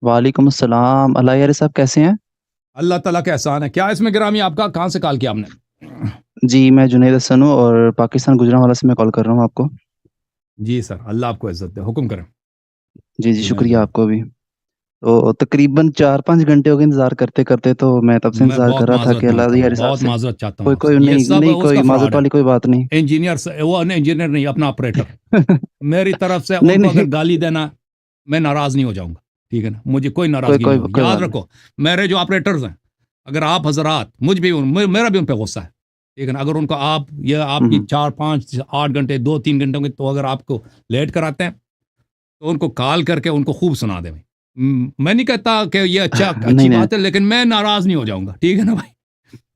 وعلیکم السلام، اللہ یار صاحب کیسے ہیں؟ اللہ تعالیٰ کا احسان ہے. کیا اس میں گرامی آپ کا کہاں سے کال کیا آپ نے؟ جی میں جنید حسن ہوں اور پاکستان گجرانوالہ سے میں کال کر رہا ہوں آپ کو. جی سر، اللہ آپ کو عزت دے، حکم کریں. جی جی میں شکریہ آپ کو بھی. تو تقریباً 4-5 گھنٹے ہو گئے انتظار کرتے کرتے، تو میں تب سے انتظار کر بہت رہا تھا معذرت کہ اللہ مانگتا ہوں، یار صاحب بہت سے معذرت چاہتا ہوں کوئی آپ سے. کوئی یہ نہیں سب نہیں اس کوئی کا معذرت فراڈ ہے. والی کوئی بات نہیں. انجینئر وہ انجینئر نہیں، اپنا آپریٹر. میری طرف سے نہیں ان کو نہیں اگر گالی دینا میں ناراض نہیں ہو جاؤں گا، ٹھیک ہے نا؟ مجھے کوئی کوئی ناراضگی نہیں کوئی ہوگی. کوئی یاد بات نہیں. رکھو، میرے جو آپریٹرز ہیں، اگر آپ حضرات میرا بھی ان پہ غصہ ہے، ٹھیک ہے نا؟ اگر ان کو آپ کی ہوں، 4-5-8 گھنٹے 2-3 گھنٹوں کے تو اگر آپ کو لیٹ کراتے ہیں تو ان کو کال کر کے ان کو خوب سنا دیں. میں نہیں کہتا کہ یہ نہیں اچھی نہیں بات ہے، لیکن میں ناراض نہیں ہو جاؤں گا، ٹھیک ہے نا بھائی؟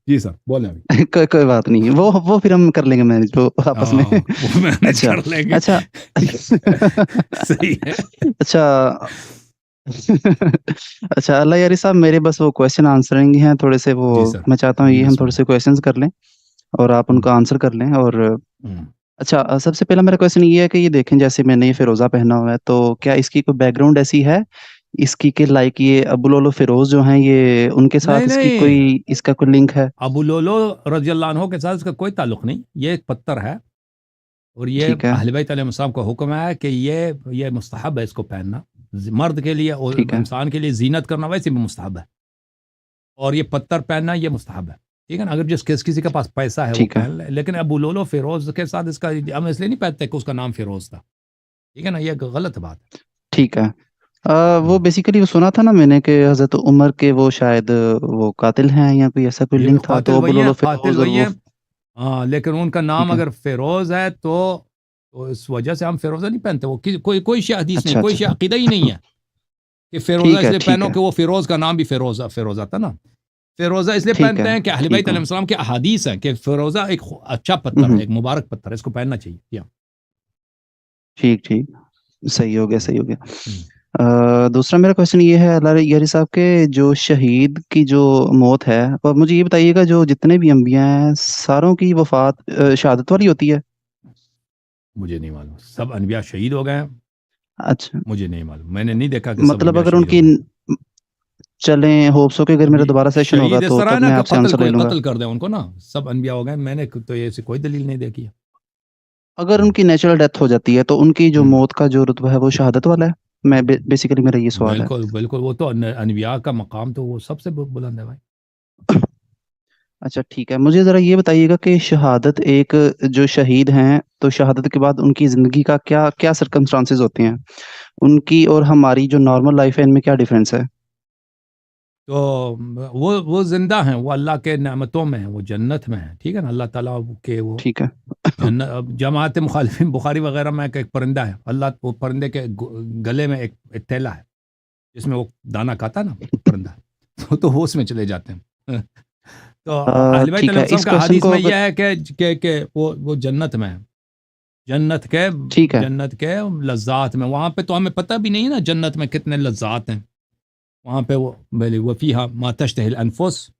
جی سر، بولیں ابھی. کوئی بات نہیں، وہ پھر ہم کر لیں گے مینج وہ آپس میں. وہ مینج اچھا کر لیں گے. اچھا. صحیح ہے. اچھا. اچھا اللہ یاری صاحب، میرے بس وہ کویشچن آنسرنگ ہیں تھوڑے سے، وہ جی سر، میں چاہتا ہوں جی یہ ہم بسم تھوڑے اللہ. سے کویشچنز کر لیں اور آپ ان ہوں، کا آنسر کر لیں. اور ہوں. اچھا، سب سے پہلا میرا کویشچن یہ ہے کہ یہ دیکھیں جیسے میں نے یہ فیروزہ پہنا ہوا ہے، تو کیا اس کی کوئی بیک گراؤنڈ ایسی ہے اس کی کہ لائک یہ ابولولو فیروز جو ہیں یہ ان کے نہیں ساتھ نہیں، اس کا کوئی لنک ہے؟ ابو لولو رضی اللہ عنہ کے ساتھ اس کا کوئی تعلق نہیں. یہ ایک پتھر ہے اور یہ ٹھیک ہے. اہل بیت علیہ السلام کا حکم ہے کہ یہ مستحب ہے اس کو پہننا. مرد کے لیے اور ٹھیک ہے. انسان کے لیے زینت کرنا ویسے بھی مستحب ہے، اور یہ پتھر پہننا یہ مستحب ہے، ٹھیک ہے نا؟ اگر کسی کے پاس پیسہ ہے وہ ٹھیک ہے. پہن لے. لیکن ابو لولو فیروز کے ساتھ اس کا ہم اس لیے نہیں پہنتے کہ اس کا نام فیروز تھا، ٹھیک ہے نا؟ یہ غلط بات ہے. ٹھیک ہے. وہ ہوں. بیسیکلی وہ سنا تھا نا میں نے کہ حضرت عمر کے وہ شاید وہ قاتل ہیں یا کوئی ایسا کوئی یہ لنک تھا، قاتل تو وہی ہیں، ابولولو قاتل فیروز اور وہی وہ. ہیں. ہاں، لیکن ان کا نام ٹھیک ہے. اگر فیروز ہے تو اس وجہ سے ہم فیروزہ نہیں پہنتے. وہ کوئی شیء حدیث نہیں، اچھا کوئی اچھا. شیء عقیدہ ہی نہیں ہے کہ فیروزہ ٹھیک اس ہے. لیے ٹھیک پہنو ہے. کہ وہ فیروز کا نام بھی فیروزہ تھا نا. فیروزہ اس لیے ٹھیک ہے. پہنتے ہیں کہ اہل ٹھیک بیت ہے. علیہ السلام کے احادیث ہیں کہ فیروزہ ایک اچھا پتھر ہے، ہوں. ایک مبارک پتھر ہے، اس کو پہننا چاہیے. کیا ٹھیک ٹھیک. صحیح ہو گیا صحیح ہو گیا. ہوں. دوسرا میرا کویشچن یہ ہے اللہ یاری صاحب کے جو شہید کی جو موت ہے، اور مجھے یہ بتائیے گا جو جتنے بھی انبیاء ہیں ساروں کی وفات شہادت والی ہوتی ہے؟ مجھے نہیں معلوم سب انبیاء شہید ہو گئے ہیں، اچھا. مجھے نہیں معلوم، میں نے نہیں دیکھا کہ سب مطلب انبیاء اگر ان شہید ہو کی گئے. چلیں ہوپسو کہ اگر میرا دوبارہ سیشن ہوگا شہید اس تو طرح ہے تب نا میں کہ آپ سے آنسر لے لوں گا. قتل کر دیں ان کو نا، سب انبیاء ہو گئے. میں نے تو ایسی کوئی دلیل نہیں دیکھی ہے. اگر ان کی نیچرل ڈیتھ ہو جاتی ہے تو ان کی جو ہوں. موت کا جو رتبہ ہے وہ شہادت والا ہے؟ میں بیسیکلی میرا یہ سوال ہے. بالکل بالکل، وہ تو انبیاء کا مقام تو وہ سب سے بلند ہے بھائی. اچھا ٹھیک ہے. مجھے ذرا یہ بتائیے گا کہ شہادت ایک جو شہید ہیں تو شہادت کے بعد ان کی زندگی کا کیا کیا سرکمسٹانسز ہوتے ہیں ان کی، اور ہماری جو نارمل لائف ہے ان میں کیا ڈیفرنس ہے؟ تو وہ زندہ ہیں، وہ اللہ کے نعمتوں میں ہیں، وہ جنت میں ہیں، ٹھیک ہے نا؟ اللہ تعالیٰ کے وہ ٹھیک ہے. جنت. جماعت مخالفین بخاری وغیرہ میں ایک پرندہ ہے، اللہ وہ پرندے کے گلے میں ایک تھیلا ہے جس میں وہ دانا کھاتا ہے نا پرندہ، تو وہ اس میں چلے جاتے ہیں. تو اہل بیت ٹھیک علیہ ہے. السلام اس کا کوشچن حدیث کو میں اگر یہ ہے کہ وہ جنت میں ہے، ٹھیک ہے. جنت کے لذات میں. وہاں پہ تو ہمیں پتہ بھی نہیں ہے نا جنت میں کتنے لذات ہیں. وہاں پہ وہ وَفِيهَا مَا تَشْتَهِي الْأَنفُسُ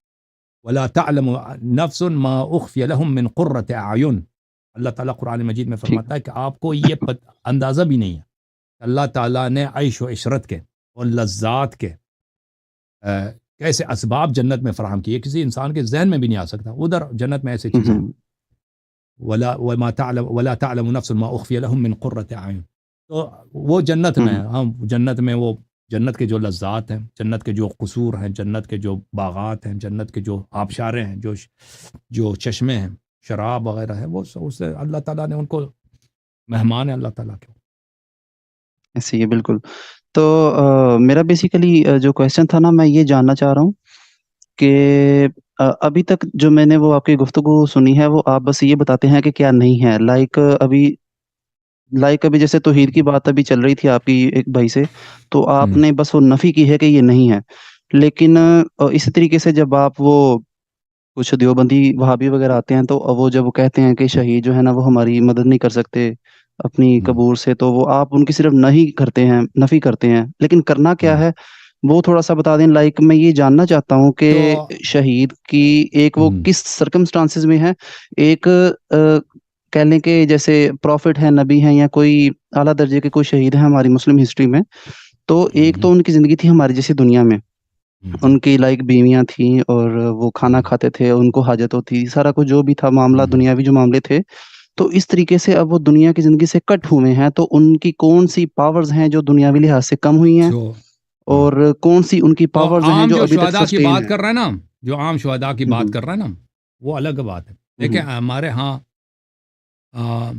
وَلَا تَعْلَمُ نَفْسٌ مَا أُخْفِيَ لَهُم مِّن قُرَّةِ أَعْيُنٍ. اللہ تعالیٰ قرآن مجید میں ٹھیک. فرماتا ہے کہ آپ کو یہ اندازہ بھی نہیں ہے اللہ تعالیٰ نے عیش و عشرت کے اور لذات کے کیسے اسباب جنت میں فراہم کیے، کسی انسان کے ذہن میں بھی نہیں آ سکتا. ادھر جنت میں ایسی چیزیں ہیں. وَلَا تَعْلَمُ نَفْسٌ مَا أُخْفِيَ لَهُم مِّن قُرَّةِ أَعْيُنٍ. تو وہ جنت میں ہے. ہم جنت میں وہ جنت کے جو لذات ہیں، جنت کے جو قصور ہیں، جنت کے جو باغات ہیں، جنت کے جو آبشاریں ہیں، جو چشمے ہیں، شراب وغیرہ ہے، وہ اسے اللہ تعالیٰ نے ان کو مہمان ہیں اللہ تعالیٰ کے. ایسے ہی ہے بالکل. تو میرا بیسیکلی جو کویشچن تھا نا، میں یہ جاننا چاہ رہا ہوں کہ ابھی تک جو میں نے وہ آپ کی گفتگو سنی ہے وہ آپ بس یہ بتاتے ہیں کہ کیا نہیں ہے. ابھی جیسے توحید کی بات ابھی چل رہی تھی آپ کی ایک بھائی سے، تو آپ نے بس وہ نفی کی ہے کہ یہ نہیں ہے. لیکن اسی طریقے سے جب آپ وہ کچھ دیوبندی وہابی وغیرہ آتے ہیں تو وہ جب وہ کہتے ہیں کہ شہید جو ہے نا وہ ہماری مدد نہیں کر سکتے اپنی قبور سے، تو وہ آپ ان کی صرف نفی کرتے ہیں، لیکن کرنا کیا ہے وہ تھوڑا سا بتا دیں. لائک میں یہ جاننا چاہتا ہوں کہ تو شہید کی ایک وہ کس سرکمسٹانسز میں ہے. ایک کہہ لیں کہ جیسے پروفٹ ہیں، نبی ہیں، یا کوئی اعلیٰ درجے کے کوئی شہید ہیں ہماری مسلم ہسٹری میں، تو ایک تو ان کی زندگی تھی ہماری جیسی دنیا میں، ان کی لائک بیویاں تھیں اور وہ کھانا کھاتے تھے، ان کو حاجت ہوتی، سارا کچھ جو بھی تھا معاملہ، دنیاوی جو معاملے تھے، تو اس طریقے سے اب وہ دنیا کی زندگی سے کٹ ہوئے ہیں، تو ان کی کون سی پاورز ہیں جو دنیاوی لحاظ سے کم ہوئی ہیں، جو اور کون سی ان کی تو پاورز ہیں عام جو جو ابھی تک شہداء کی سسٹین بات ہیں؟ کر رہے ہیں نا، جو عام شہداء کی بات ہوں کر رہے ہیں نا، وہ الگ بات ہے. ہوں دیکھیں ہمارے ہاں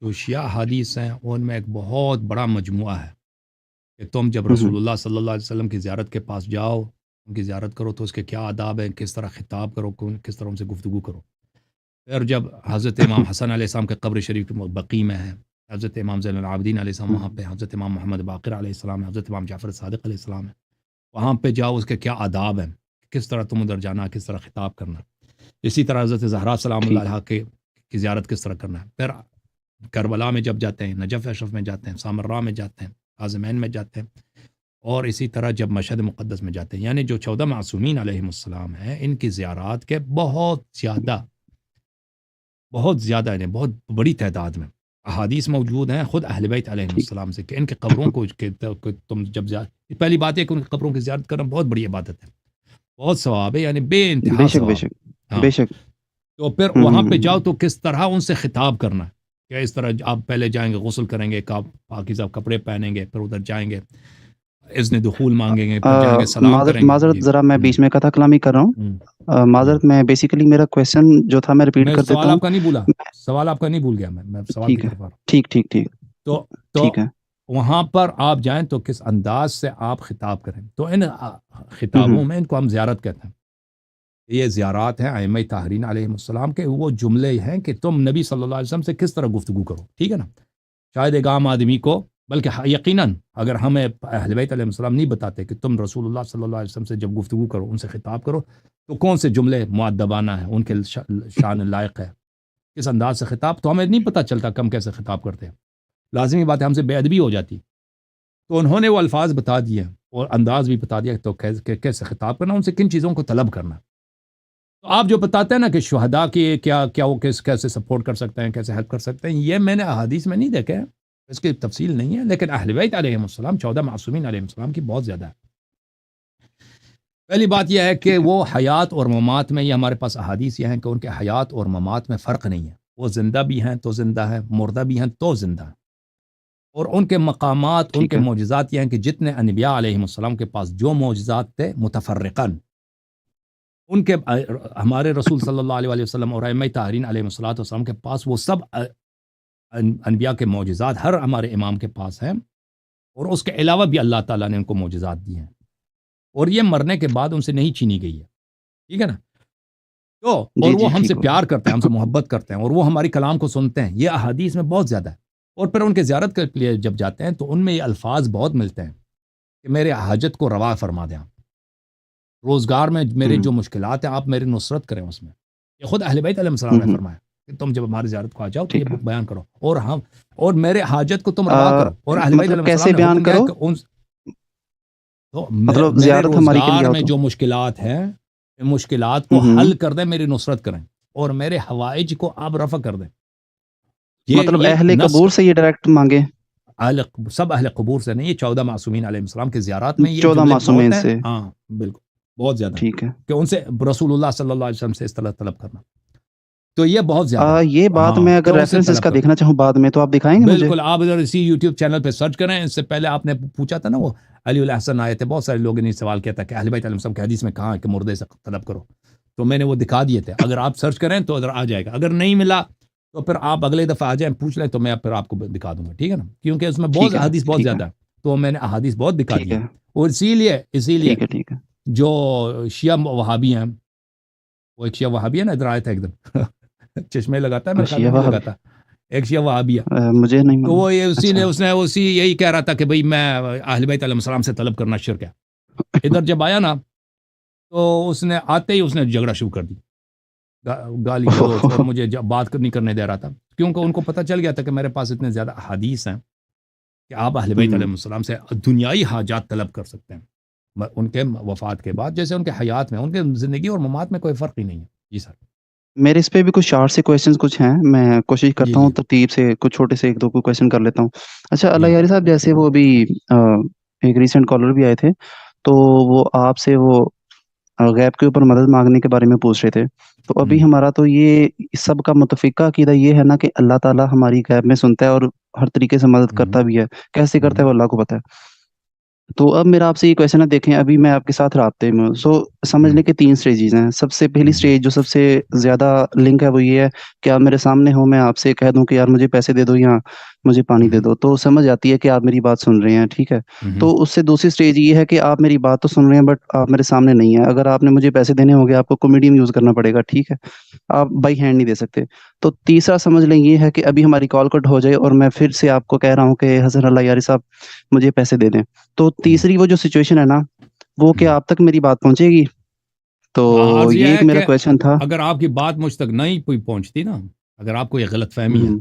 جو شیعہ حدیث ہیں ان میں ایک بہت بڑا مجموعہ ہے کہ تم جب ہوں رسول اللہ صلی اللہ علیہ وسلم کی زیارت کے پاس جاؤ، ان کی زیارت کرو تو اس کے کیا آداب ہیں، کس طرح خطاب کرو، کس طرح ان سے گفتگو کرو. پھر جب حضرت امام حسن علیہ السلام کے قبر شریف بقیع میں ہے، حضرت امام زین العابدین علیہ السلام وہاں پہ، حضرت امام محمد باقر علیہ السلام ہے، حضرت امام جعفر صادق علیہ السلام ہے، وہاں پہ جاؤ اس کے کیا آداب ہیں، کس طرح تم ادھر جانا، کس طرح خطاب کرنا. اسی طرح حضرت زہرا سلام اللہ ٹھیک ہے. علیہ کی زیارت کس طرح کرنا ہے. پھر کربلا میں جب جاتے ہیں، نجف اشرف میں جاتے ہیں، سامراء میں جاتے ہیں، عازمین میں جاتے ہیں، اور اسی طرح جب مشہد مقدس میں جاتے ہیں، یعنی جو 14 معصومین علیہم السلام ہیں ان کی زیارات کے بہت زیادہ یعنی بہت بڑی تعداد میں احادیث موجود ہیں خود اہل بیت علیہم ٹھیک. السلام سے کہ ان کے قبروں کو تم جب پہلی بات ہے کہ ان کی قبروں کی زیارت کرنا بہت بڑی عبادت ہے، بہت ثواب ہے، یعنی بے بے انتہا شک بے ثواب. شک ہاں بے شک. تو پھر وہاں پہ جاؤ تو کس طرح ان سے خطاب کرنا ہے، کہ اس طرح آپ پہلے جائیں گے، غسل کریں گے، پاکیزہ کپڑے پہنیں گے، پھر ادھر جائیں گے، اذن دخول مانگیں گے، پھر جائیں گے سلام کریں گے. معذرت جی ذرا میں ہوں، بیچ میں قطع کلامی کر رہا ہوں. ہوں، ہوں. معذرت، میں بیسیکلی میرا کویشچن جو تھا میں ریپیٹ میں کر دیتا سوال ہوں. آپ کا نہیں بھولا، سوال آپ کا نہیں بھول گیا، میں سوال کی ٹھیک ہے. طرف آ رہا ہوں. ٹھیک ٹھیک ٹھیک. تو ٹھیک ہے. وہاں پر آپ جائیں تو کس انداز سے آپ خطاب کریں، تو ان ہوں خطابوں میں ان کو ہم زیارت کہتے ہیں. یہ زیارات ہیں ائمہ طاہرین علیہ السلام کے، وہ جملے ہیں کہ تم نبی صلی اللہ علیہ وسلم سے کس طرح گفتگو کرو، ٹھیک ہے نا. شاید ایک عام آدمی کو، بلکہ یقیناً اگر ہمیں اہل بیت علیہ السلام نہیں بتاتے کہ تم رسول اللہ صلی اللہ علیہ وسلم سے جب گفتگو کرو، ان سے خطاب کرو، تو کون سے جملے مؤدبانہ ہیں، ان کے شان لائق ہے، کس انداز سے خطاب، تو ہمیں نہیں پتہ چلتا کہ ہم کیسے خطاب کرتے ہیں. لازمی بات ہے ہم سے بے ادبی ہو جاتی. تو انہوں نے وہ الفاظ بتا دیے اور انداز بھی بتا دیا تو کیسے خطاب کرنا، ان سے کن چیزوں کو طلب کرنا. تو آپ جو بتاتے ہیں نا کہ شہداء کی کیا وہ کیسے سپورٹ کر سکتے ہیں، کیسے ہیلپ کر سکتے ہیں، یہ میں نے احادیث میں نہیں دیکھے ہیں، اس کی تفصیل نہیں ہے، لیکن اہل بیت علیہم السلام 14 معصومین علیہم السلام کی بہت زیادہ ہے. پہلی بات یہ ہے کہ ٹھیک ہے. وہ حیات اور ممات میں، یہ ہمارے پاس احادیث یہ ہیں کہ ان کے حیات اور ممات میں فرق نہیں ہے، وہ زندہ بھی ہیں تو زندہ ہیں، مردہ بھی ہیں تو زندہ ہیں. اور ان کے مقامات، ان ٹھیک کے ہے. معجزات یہ ہیں کہ جتنے انبیاء علیہم السلام کے پاس جو معجزات تھے متفرقاً، ان کے ہمارے رسول صلی اللہ علیہ وسلم اور ائمہ طاہرین علیہ السلام کے پاس وہ سب انبیاء کے معجزات ہر ہمارے امام کے پاس ہیں، اور اس کے علاوہ بھی اللہ تعالیٰ نے ان کو معجزات دی ہیں، اور یہ مرنے کے بعد ان سے نہیں چھینی گئی ہے، ٹھیک ہے نا. تو اور جی جی وہ ہم سے ٹھیک ہو پیار کرتے ہیں، ہم سے گیا. محبت کرتے ہیں، اور وہ ہماری کلام کو سنتے ہیں، یہ احادیث میں بہت زیادہ ہے. اور پھر ان کے زیارت کے لیے جب جاتے ہیں تو ان میں یہ الفاظ بہت ملتے ہیں کہ میرے حاجت کو روا فرما دیں، روزگار میں میرے جو مشکلات ہیں آپ میری نصرت کریں اس میں. یہ خود اہل بیت علیہ السلام نے فرمایا کہ تم جب ہماری زیارت کو آ جاؤ تو یہ ٹھیک ہے. بیان کرو، اور میرے حاجت کو تم روا کرو. اور اہل بیت علیہ مطلب السلام کیسے نے بیان حکم دیا ہے کرو؟ کہ تو مطلب میرے زیارت ہماری کے لیے روزگار آؤ میں تو. جو مشکلات ہیں، ان مشکلات کو حل کر دیں، میری نصرت کریں، اور میرے حوائج کو آپ رفع کر دیں. مطلب یہ اہل نص قبور سے یہ ڈائریکٹ مانگے؟ سب اہل قبور سے نہیں، یہ 14 معصومین علیہ السلام کے زیارات میں یہ 14 جملے بہت معصومین ہیں. سے. ہاں بالکل، بہت زیادہ ہیں ٹھیک ہے. کہ ان سے رسول اللہ صلی اللہ علیہ وسلم سے اس طرح طلب کرنا، تو یہ بہت زیادہ ہے. یہ بات ہاں میں کہ اگر ان سے ریفرنس اس طلب کا کرو. دیکھنا چاہوں بعد میں تو آپ دکھائیں گے مجھے؟ بالکل، آپ ادھر اسی یوٹیوب چینل پہ سرچ کریں. اس سے پہلے آپ نے پوچھا تھا نا، وہ علی الاحسن آئے تھے، بہت سارے لوگوں نے سوال کیا تھا کہ اہل بیت علیہ السلام کی حدیث میں کہاں ہے کہ مردے سے طلب کرو، تو میں نے وہ دکھا دیے تھے. اگر آپ سرچ کریں تو ادھر آ جائے گا، اگر نہیں ملا تو پھر آپ اگلے دفعہ آ جائیں پوچھ لیں تو میں پھر آپ کو دکھا دوں گا، ٹھیک ہے نا، کیونکہ اس میں بہت ٹھیک ہے. حدیث بہت ٹھیک ہے. زیادہ ہے، تو میں نے احادیث بہت دکھا ٹھیک دی ہے. ہیں. اور اسی لیے ٹھیک ہے. ٹھیک ہے. جو شیعہ وہابی ہیں، وہ ایک شیعہ وہابی ہے نا، ادھر آیا تھا ایک دن چشمے لگاتا ہے، میرے خیال میں شیعہ نہیں وہابی؟ لگاتا، ایک شیعہ وہابی ہے. مجھے نہیں تو معلوم. وہ اچھا. اسی یہی کہہ رہا تھا کہ بھئی میں اہل بیت علیہ السلام سے طلب کرنا شرک ہے. ادھر جب آیا نا تو اس نے آتے ہی اس نے جھگڑا شروع کر دی، گالی گلوچ، اور مجھے بات نہیں کرنے دے رہا تھا، کیونکہ ان کو پتہ چل گیا تھا کہ میرے پاس اتنے زیادہ حدیث ہیں کہ آپ اہل بیت علیہ السلام سے دنیائی حاجات طلب کر سکتے ہیں ان کے وفات کے بعد، جیسے ان کے حیات میں، ان کے زندگی اور ممات میں کوئی فرق ہی نہیں ہے. جی سر. میرے اس پہ بھی کچھ شارٹ سے کویشچنز کچھ ہیں، میں کوشش جی کرتا جی ہوں ترتیب سے کچھ چھوٹے سے ایک دو کو کویشچن کر لیتا ہوں۔ اچھا اللہ جی یاری صاحب، جیسے وہ ابھی ایک ریسنٹ کالر بھی آئے تھے، تو وہ آپ سے وہ غیب کے اوپر مدد مانگنے کے بارے میں پوچھ رہے تھے، تو ابھی ہمارا تو یہ سب کا متفقہ عقیدہ یہ ہے نا کہ اللہ تعالیٰ ہماری غیب میں سنتا ہے اور ہر طریقے سے مدد کرتا بھی ہے، کیسے کرتا ہے وہ اللہ کو پتہ ہے۔ تو اب میرا آپ سے یہ کویشچن ہے، دیکھیں ابھی میں آپ کے ساتھ رابطے میں ہوں، سمجھ لیں کہ 3 اسٹیجز ہیں۔ سب سے پہلی اسٹیج جو سب سے زیادہ لنک ہے وہ یہ ہے کہ آپ میرے سامنے ہو، میں آپ سے کہہ دوں کہ یار مجھے پیسے دے دو یا مجھے پانی دے دو، تو سمجھ آتی ہے کہ آپ میری بات سن رہے ہیں، ٹھیک ہے۔ تو اس سے دوسری اسٹیج یہ ہے کہ آپ میری بات تو سن رہے ہیں بٹ آپ میرے سامنے نہیں ہیں، اگر آپ نے مجھے پیسے دینے ہوں گے آپ کو کومیڈیم یوز کرنا پڑے گا، ٹھیک ہے، آپ بائی ہینڈ نہیں دے سکتے۔ تو تیسرا سمجھ لیں یہ ہے کہ ابھی ہماری کال کٹ ہو جائے اور میں پھر سے آپ کو کہہ رہا ہوں کہ حسن اللہ یاری صاحب مجھے پیسے دے دیں، تو تیسری وہ جو سچویشن ہے نا، وہ کیا آپ تک میری بات پہنچے گی؟ تو عرض یہ یہ ایک ہے میرا کہ کویشچن تھا۔ اگر آپ کی بات مجھ تک نہیں کوئی پہنچتی نا، اگر آپ کو یہ غلط فہمی ہے، ہوں،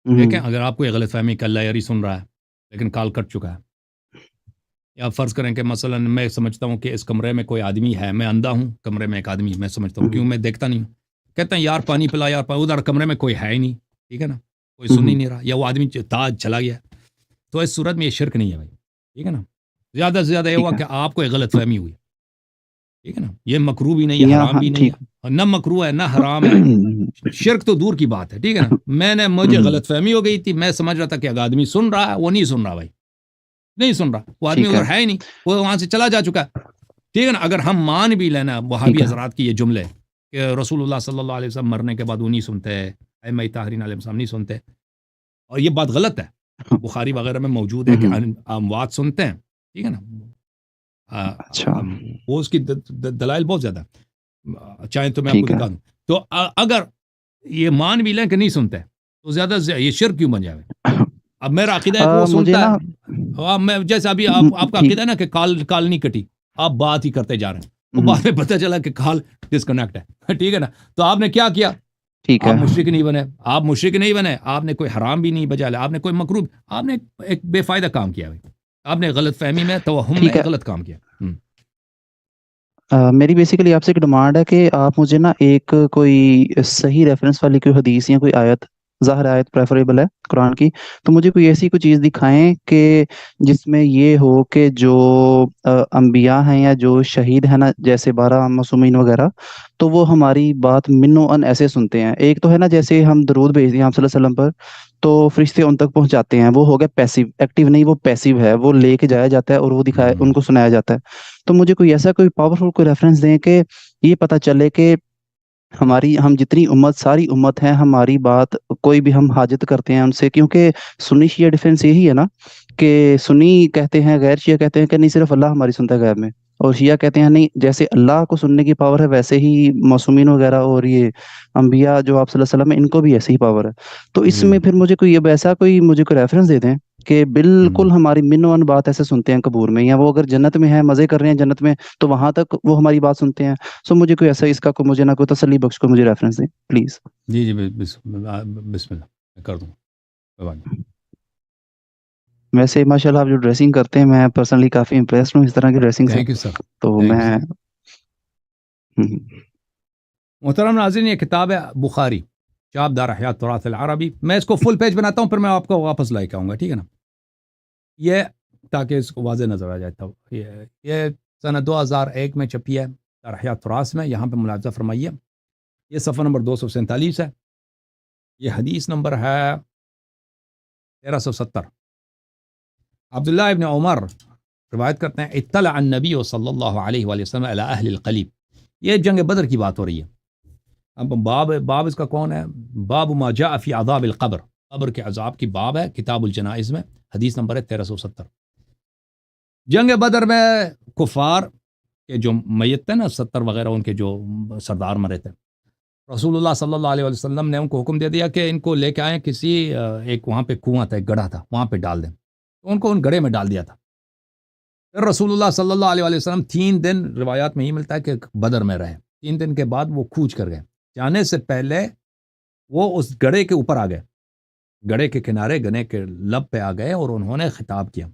ہوں، دیکھیں اگر آپ کو یہ غلط فہمی کہ اللہ یاری سن رہا ہے لیکن کال کٹ چکا ہے، یا فرض کریں کہ مثلا میں سمجھتا ہوں کہ اس کمرے میں کوئی آدمی ہے، میں اندھا ہوں، کمرے میں ایک آدمی میں سمجھتا ہوں، ہوں، کیوں میں دیکھتا نہیں ہوں، کہتے ہیں یار پانی پلا، یار ادھر کمرے میں کوئی ہے ہی نہیں، ٹھیک ہے نا، کوئی سن ہی ہوں، نہیں رہا، یا وہ آدمی تاج چلا گیا، تو اس صورت میں یہ شرک نہیں ہے بھائی، ٹھیک ہے نا۔ زیادہ سے زیادہ یہ ٹھیک ہوا ہے، کہ آپ کو ایک غلط فہمی ہوئی، ٹھیک ہے نا، یہ مکروہ بھی نہیں ہے، یا حرام ہاں بھی نہیں ہے، ٹھیک۔ اور نہ مکروہ ہے نہ حرام ہے، شرک تو دور کی بات ہے، ٹھیک ہے نا۔ مجھے ہوں، غلط فہمی ہو گئی تھی، میں سمجھ رہا تھا کہ اگر آدمی سن رہا ہے، وہ نہیں سن رہا بھائی، نہیں سن رہا، وہ آدمی ٹھیک ہے، ادھر ہے ہی نہیں، وہ وہاں سے چلا جا چکا ہے، ٹھیک ہے نا۔ اگر ہم مان بھی لینا ٹھیک وہابی ہے، حضرات کی یہ جملے کہ رسول اللہ صلی اللہ علیہ وسلم مرنے کے بعد وہ نہیں سنتے، ائمہ طاہرین علیہ السلام نہیں سنتے، اور یہ بات غلط ہے، بخاری وغیرہ میں موجود ہے کہ ہوں، اموات سنتے ہیں، ٹھیک ہے نا۔ اچھا، وہ اس کی دلائل بہت زیادہ، چاہیں تو میں آپ کو ٹھیک ہے۔ دکھا دوں، تو اگر یہ مان بھی لیں کہ نہیں سنتے تو زیادہ سے یہ شرک کیوں بن جائے؟ اب میرا عقیدہ ہے کہ وہ مجھے سنتا نا ہے، میں جیسے ابھی آپ کا ٹھیک، عقیدہ ہے نا کہ کال نہیں کٹی، آپ بات ہی کرتے جا رہے ہیں، وہ ہوں، بعد میں پتہ چلا کہ کال ڈسکنیکٹ ہے، ٹھیک ہے نا۔ تو آپ نے کیا کیا؟ ٹھیک آپ ہے، مشرک نہیں بنے، آپ مشرک نہیں بنے، آپ نے کوئی حرام بھی نہیں بجا لیا، آپ نے کوئی مکروہ، آپ نے ایک بے فائدہ کام کیا بھائی، آپ نے غلط فہمی میں توہم ٹھیک میں ہے۔ غلط کام کیا۔ میری بیسیکلی آپ سے ایک ڈیمانڈ ہے کہ آپ مجھے نا ایک کوئی صحیح ریفرنس والی کوئی حدیث یا کوئی آیت، ظاہر آیت پریفریبل ہے قرآن کی، تو مجھے کوئی ایسی کوئی چیز دکھائیں کہ جس میں یہ ہو کہ جو انبیاء ہیں یا جو شہید ہیں نا، جیسے 12 معصومین وغیرہ، تو وہ ہماری بات من و ان ایسے سنتے ہیں۔ ایک تو ہے نا جیسے ہم درود بھیجتے ہیں آپ صلی اللہ علیہ وسلم پر، تو فرشتے ان تک پہنچاتے ہیں، وہ ہو گیا پیسیو، ایکٹیو نہیں، وہ پیسیو ہے، وہ لے کے جایا جاتا ہے اور وہ دکھایا ان کو سنایا جاتا ہے۔ تو مجھے کوئی ایسا کوئی پاورفل کوئی ریفرنس دیں کہ یہ پتہ چلے کہ ہم جتنی امت، ساری امت ہے، ہماری بات کوئی بھی ہم حاجت کرتے ہیں ان سے، کیونکہ سنی شیعہ ڈیفرنس یہی ہے نا کہ سنی کہتے ہیں، غیر شیعہ کہتے ہیں کہ نہیں صرف اللہ ہماری سنتا ہے غیب میں، اور شیعہ کہتے ہیں نہیں، جیسے اللہ کو سننے کی پاور ہے ویسے ہی معصومین وغیرہ اور یہ انبیاء جو آپ صلی اللہ علیہ وسلم ہیں ان کو بھی ایسی ہی پاور ہے۔ تو اس جی میں جی پھر مجھے کوئی اب ایسا کوئی مجھے کوئی ریفرنس دے دیں کہ بالکل ہماری من و ان بات ایسے سنتے ہیں قبور میں، یا وہ اگر جنت میں ہے مزے کر رہے ہیں جنت میں تو وہاں تک وہ ہماری بات سنتے ہیں۔ مجھے کوئی ایسا اس کا کوئی مجھے نہ کوئی تسلی بخش کو مجھے ریفرنس دیں پلیز۔ جی جی بسم اللہ میں کر دوں، کوئی بات نہیں۔ ویسے ماشاء اللہ آپ جو ڈریسنگ کرتے ہیں میں پرسنلی کافی امپریسڈ ہوں اس طرح کی ڈریسنگ سے، تھینک یو سر، تو تھینک یو میں سر۔ محترم ناظرین، یہ کتاب ہے بخاری، چاپ دار احیاء تراث العربی، میں اس کو فل پیج بناتا ہوں پھر میں آپ کو واپس لائے کے آؤں گا، ٹھیک ہے نا، یہ تاکہ اس کو واضح نظر آ جاتا ہو، یہ سنہ 2001 میں چھپی ہے دار احیاء تراث میں، یہاں پہ ملاحظہ فرمائیے، یہ صفحہ نمبر 247 ہے، یہ حدیث نمبر ہے 1370۔ عبداللہ ابن عمر روایت کرتے ہیں، اطلع النبی صلی اللہ علیہ وآلہ وسلم علی اہل القلیب، یہ جنگ بدر کی بات ہو رہی ہے۔ اب باب اس کا کون ہے؟ باب ما جاء فی عذاب القبر، قبر کے عذاب کی باب ہے، کتاب الجنائز میں، حدیث نمبر ہے 1370۔ جنگ بدر میں کفار کے جو میت تھے نا، 70 وغیرہ ان کے جو سردار مرے تھے، رسول اللہ صلی اللہ علیہ وسلم نے ان کو حکم دے دیا کہ ان کو لے کے آئیں کسی ایک وہاں پہ کنواں تھا، ایک گڑھا تھا، وہاں پہ ڈال دیں، تو ان کو ان گڑھے میں ڈال دیا تھا۔ پھر رسول اللہ صلی اللہ علیہ وسلم 3 دن، روایات میں ہی ملتا ہے کہ بدر میں رہے، 3 دن کے بعد وہ کوچ کر گئے، جانے سے پہلے وہ اس گڑھے کے اوپر آ گئے، گڑھے کے کنارے، گنے کے لب پہ آ گئے اور انہوں نے خطاب کیا۔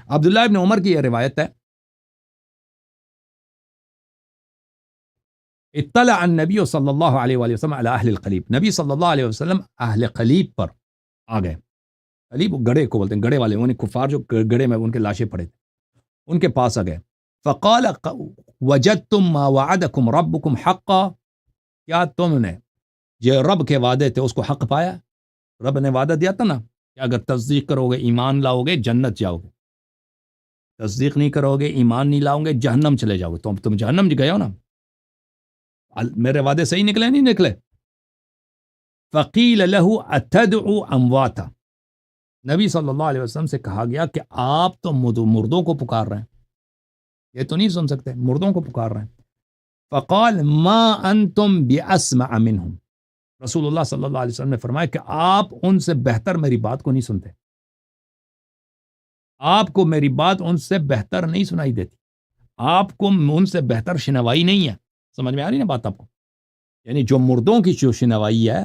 عبداللہ ابن عمر کی یہ روایت ہے اطلع النبی صلی اللہ علیہ وآلہ وسلم علی اہل القلیب، نبی صلی اللہ علیہ وسلم اہل قلیب پر آ گئے. قلیب گڑھے کو بولتے ہیں، گڑھے والے انہیں کفار جو گڑھے میں ان کے لاشیں پڑے تھے، ان کے پاس آ گئے. فقال وجدتم ما وعدکم ربکم حقا، کیا تم نے جو رب کے وعدے تھے اس کو حق پایا؟ رب نے وعدہ دیا تھا نا کہ اگر تصدیق کرو گے ایمان لاؤ گے جنت جاؤ گے، تصدیق نہیں کرو گے ایمان نہیں لاؤ گے جہنم چلے جاؤ گے. تم جہنم گئے ہو نا، میرے وعدے صحیح نکلے نہیں نکلے؟ فقیل له اتدعو امواتا، نبی صلی اللہ علیہ وسلم سے کہا گیا کہ آپ تو مردوں کو پکار رہے ہیں، یہ تو نہیں سن سکتے، مردوں کو پکار رہے ہیں. فقال ما انتم باسمع منهم، رسول اللہ صلی اللہ علیہ وسلم نے فرمایا کہ آپ ان سے بہتر میری بات کو نہیں سنتے، آپ کو میری بات ان سے بہتر نہیں سنائی دیتی، آپ کو ان سے بہتر شنوائی نہیں ہے. سمجھ میں آ رہی نا بات آپ کو؟ یعنی جو مردوں کی جو شنوائی ہے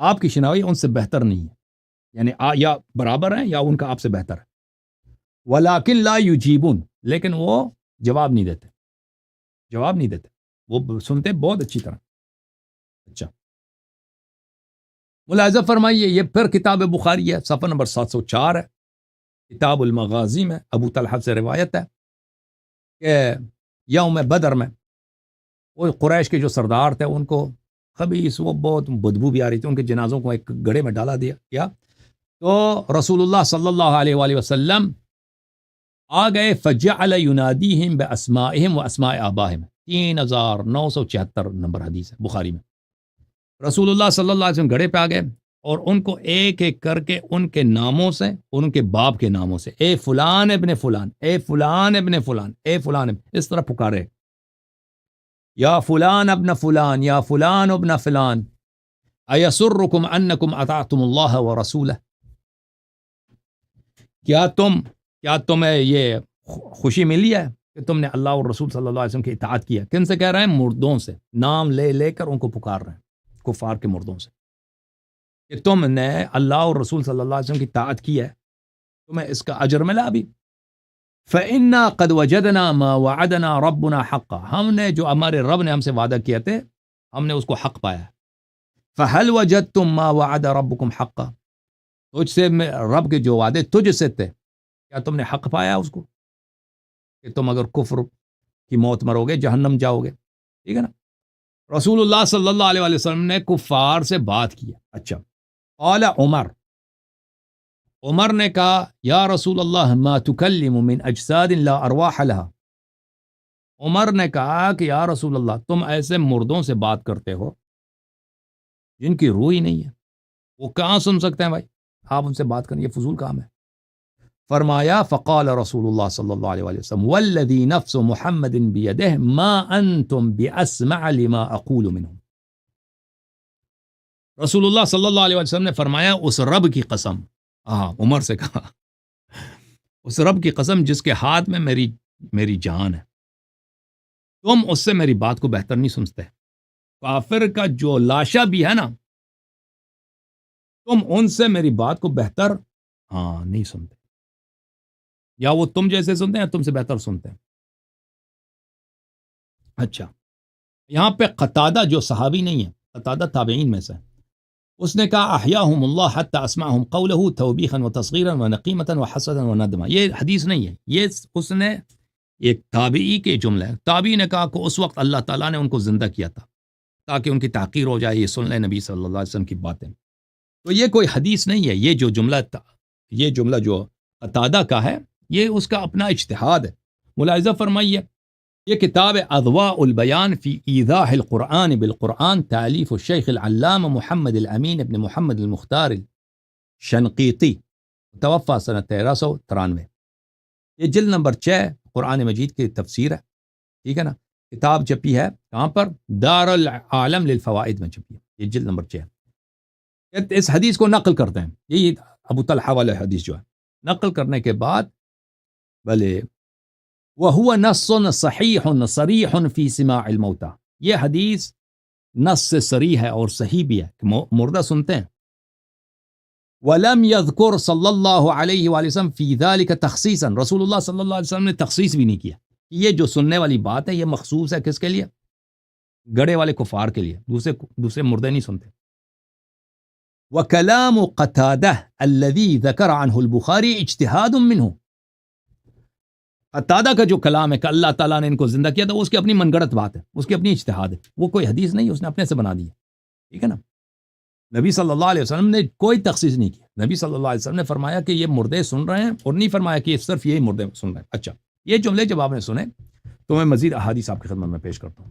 آپ کی شنوائی ان سے بہتر نہیں ہے، یعنی یا برابر ہیں یا ان کا آپ سے بہتر ہے. ولیکن لا یجیبون، لیکن وہ جواب نہیں دیتے، جواب نہیں دیتے، وہ سنتے بہت اچھی طرح. اچھا ملاحظہ فرمائیے، یہ پھر کتاب بخاری ہے، صفحہ نمبر 704 ہے، کتاب المغازی میں ابو طلحہ سے روایت ہے کہ یوم بدر میں وہ قریش کے جو سردار تھے ان کو خبیث، وہ بہت بدبو بھی آ رہی تھی، ان کے جنازوں کو ایک گڑھے میں ڈالا دیا کیا. تو رسول اللہ صلی اللہ علیہ وآلہ وسلم آ گئے، فجعل ینادیہم باسمائہم و اسماء آبائہم، 3974 نمبر حدیث ہے بخاری میں. رسول اللہ صلی اللہ علیہ وسلم گڑھے پہ آ گئے اور ان کو ایک ایک کر کے ان کے ناموں سے، ان کے باپ کے ناموں سے، اے فلان ابن فلان، اے فلان ابن فلان، اے فلان اس طرح پکارے. یا فلان ابن فلان، یا فلان ابن فلان، ایسرکم انکم اطعتم اللہ ورسولہ، کیا تمہیں یہ خوشی ملی ہے کہ تم نے اللہ اور رسول صلی اللہ علیہ وسلم کی اطاعت کیا؟ کن سے کہہ رہے ہیں؟ مردوں سے، نام لے لے کر ان کو پکار رہے ہیں، کفار کے مردوں سے، کہ تم نے اللہ اور رسول صلی اللہ علیہ وسلم کی اطاعت کی ہے، تمہیں اس کا اجر ملا ابھی. فَإِنَّا قَدْ وَجَدْنَا مَا وَعَدَنَا رَبُّنَا حَقًّا، ہم نے جو ہمارے رب نے ہم سے وعدہ کیا تھے ہم نے اس کو حق پایا. فَهَلْ وَجَدْتُم مَا وَعَدَ رَبُّكُمْ حَقًّا، تجھ سے رب کے جو وعدے تجھ سے تھے کیا تم نے حق پایا اس کو، کہ تم اگر کفر کی موت مرو گے جہنم جاؤ گے؟ ٹھیک ہے نا. رسول اللہ صلی اللہ علیہ وسلم نے کفار سے بات کی. اچھا قال عمر نے کہا یا رسول اللہ ما تکلم من اجساد لا ارواح لها، عمر نے کہا کہ یا رسول اللہ تم ایسے مردوں سے بات کرتے ہو جن کی روح ہی نہیں ہے، وہ کہاں سن سکتے ہیں بھائی، آپ ان سے بات کریں، یہ فضول کام ہے. فرمایا فقال رسول اللہ صلی اللہ علیہ وسلم والذی نفس محمد بیدہ ما انتم باسمع لما اقول منہم، رسول اللہ صلی اللہ علیہ وسلم نے فرمایا اس رب کی قسم، عمر سے کہا اس رب کی قسم جس کے ہاتھ میں میری جان ہے، تم اس سے میری بات کو بہتر نہیں سنتے. کافر کا جو لاشا بھی ہے نا، تم ان سے میری بات کو بہتر نہیں سنتے، یا وہ تم جیسے سنتے ہیں تم سے بہتر سنتے ہیں. اچھا یہاں پہ قتادہ جو صحابی نہیں ہے، قتادہ تابعین میں سے، اس نے کہا احیاہم اللہ حتی اسمعہم قولہ توبیخا وتصغیرا ونقیمتا وحسدا وندما. یہ حدیث نہیں ہے، یہ اس نے ایک تابعی کے جملہ ہے. تابعی نے کہا کہ اس وقت اللہ تعالیٰ نے ان کو زندہ کیا تھا تاکہ ان کی تحقیر ہو جائے، یہ سن لیں نبی صلی اللہ علیہ وسلم کی باتیں. تو یہ کوئی حدیث نہیں ہے، یہ جملہ جو قتادہ کا ہے یہ اس کا اپنا اجتہاد ہے. ملاحظہ فرمائیے، یہ کتاب اضواء البیان فی ایضاح القرآن بالقرآن، تالیف الشیخ العلامہ محمد الامین ابن محمد المختار شنقیطی، توفی سنہ 1393. یہ جلد نمبر 6 قرآن مجید کی تفسیر ہے، ٹھیک ہے نا. کتاب چھپی ہے کہاں پر؟ دار العالم للفوائد میں چھپی ہے، یہ جلد نمبر 6. اس حدیث کو نقل کرتے ہیں، یہی ابو طلحہ والا حدیث جو ہے، نقل کرنے کے بعد بلے وَهُوَ نَصٌ صَحِيحٌ صَرِيحٌ فِي سِمَاعِ الْمَوْتَى، یہ حدیث نص سے صریح ہے اور صحیح بھی ہے کہ مردہ سنتے ہیں. وَلَمْ يَذْكُرْ صلی اللہ علیہ وآلہ وسلم فی ذَلِكَ تخصیصاً، رسول اللہ صلی اللہ علیہ وسلم نے تخصیص بھی نہیں کیا. یہ جو سننے والی بات ہے یہ مخصوص ہے کس کے لیے؟ گڑے والے کفار کے لیے، دوسرے مردے نہیں سنتے. وَكَلَامُ قَتَادَةَ الَّذِي ذَكَرَ عَنْهُ الْبُخَارِي اجْتِهَادٌ مِّنْهُ. قتادہ کا جو کلام ہے کہ اللہ تعالیٰ نے ان کو زندہ کیا تھا، وہ اس کی اپنی من گڑت بات ہے، اس کی اپنی اجتہاد ہے، وہ کوئی حدیث نہیں، اس نے اپنے سے بنا دی ہے. ٹھیک ہے نا. نبی صلی اللہ علیہ وسلم نے کوئی تخصیص نہیں کی. نبی صلی اللہ علیہ وسلم نے فرمایا کہ یہ مردے سن رہے ہیں، اور نہیں فرمایا کہ یہ صرف یہی مردے سن رہے ہیں. اچھا، یہ جملے جب آپ نے سنے تو میں مزید احادیث آپ کی خدمت میں پیش کرتا ہوں.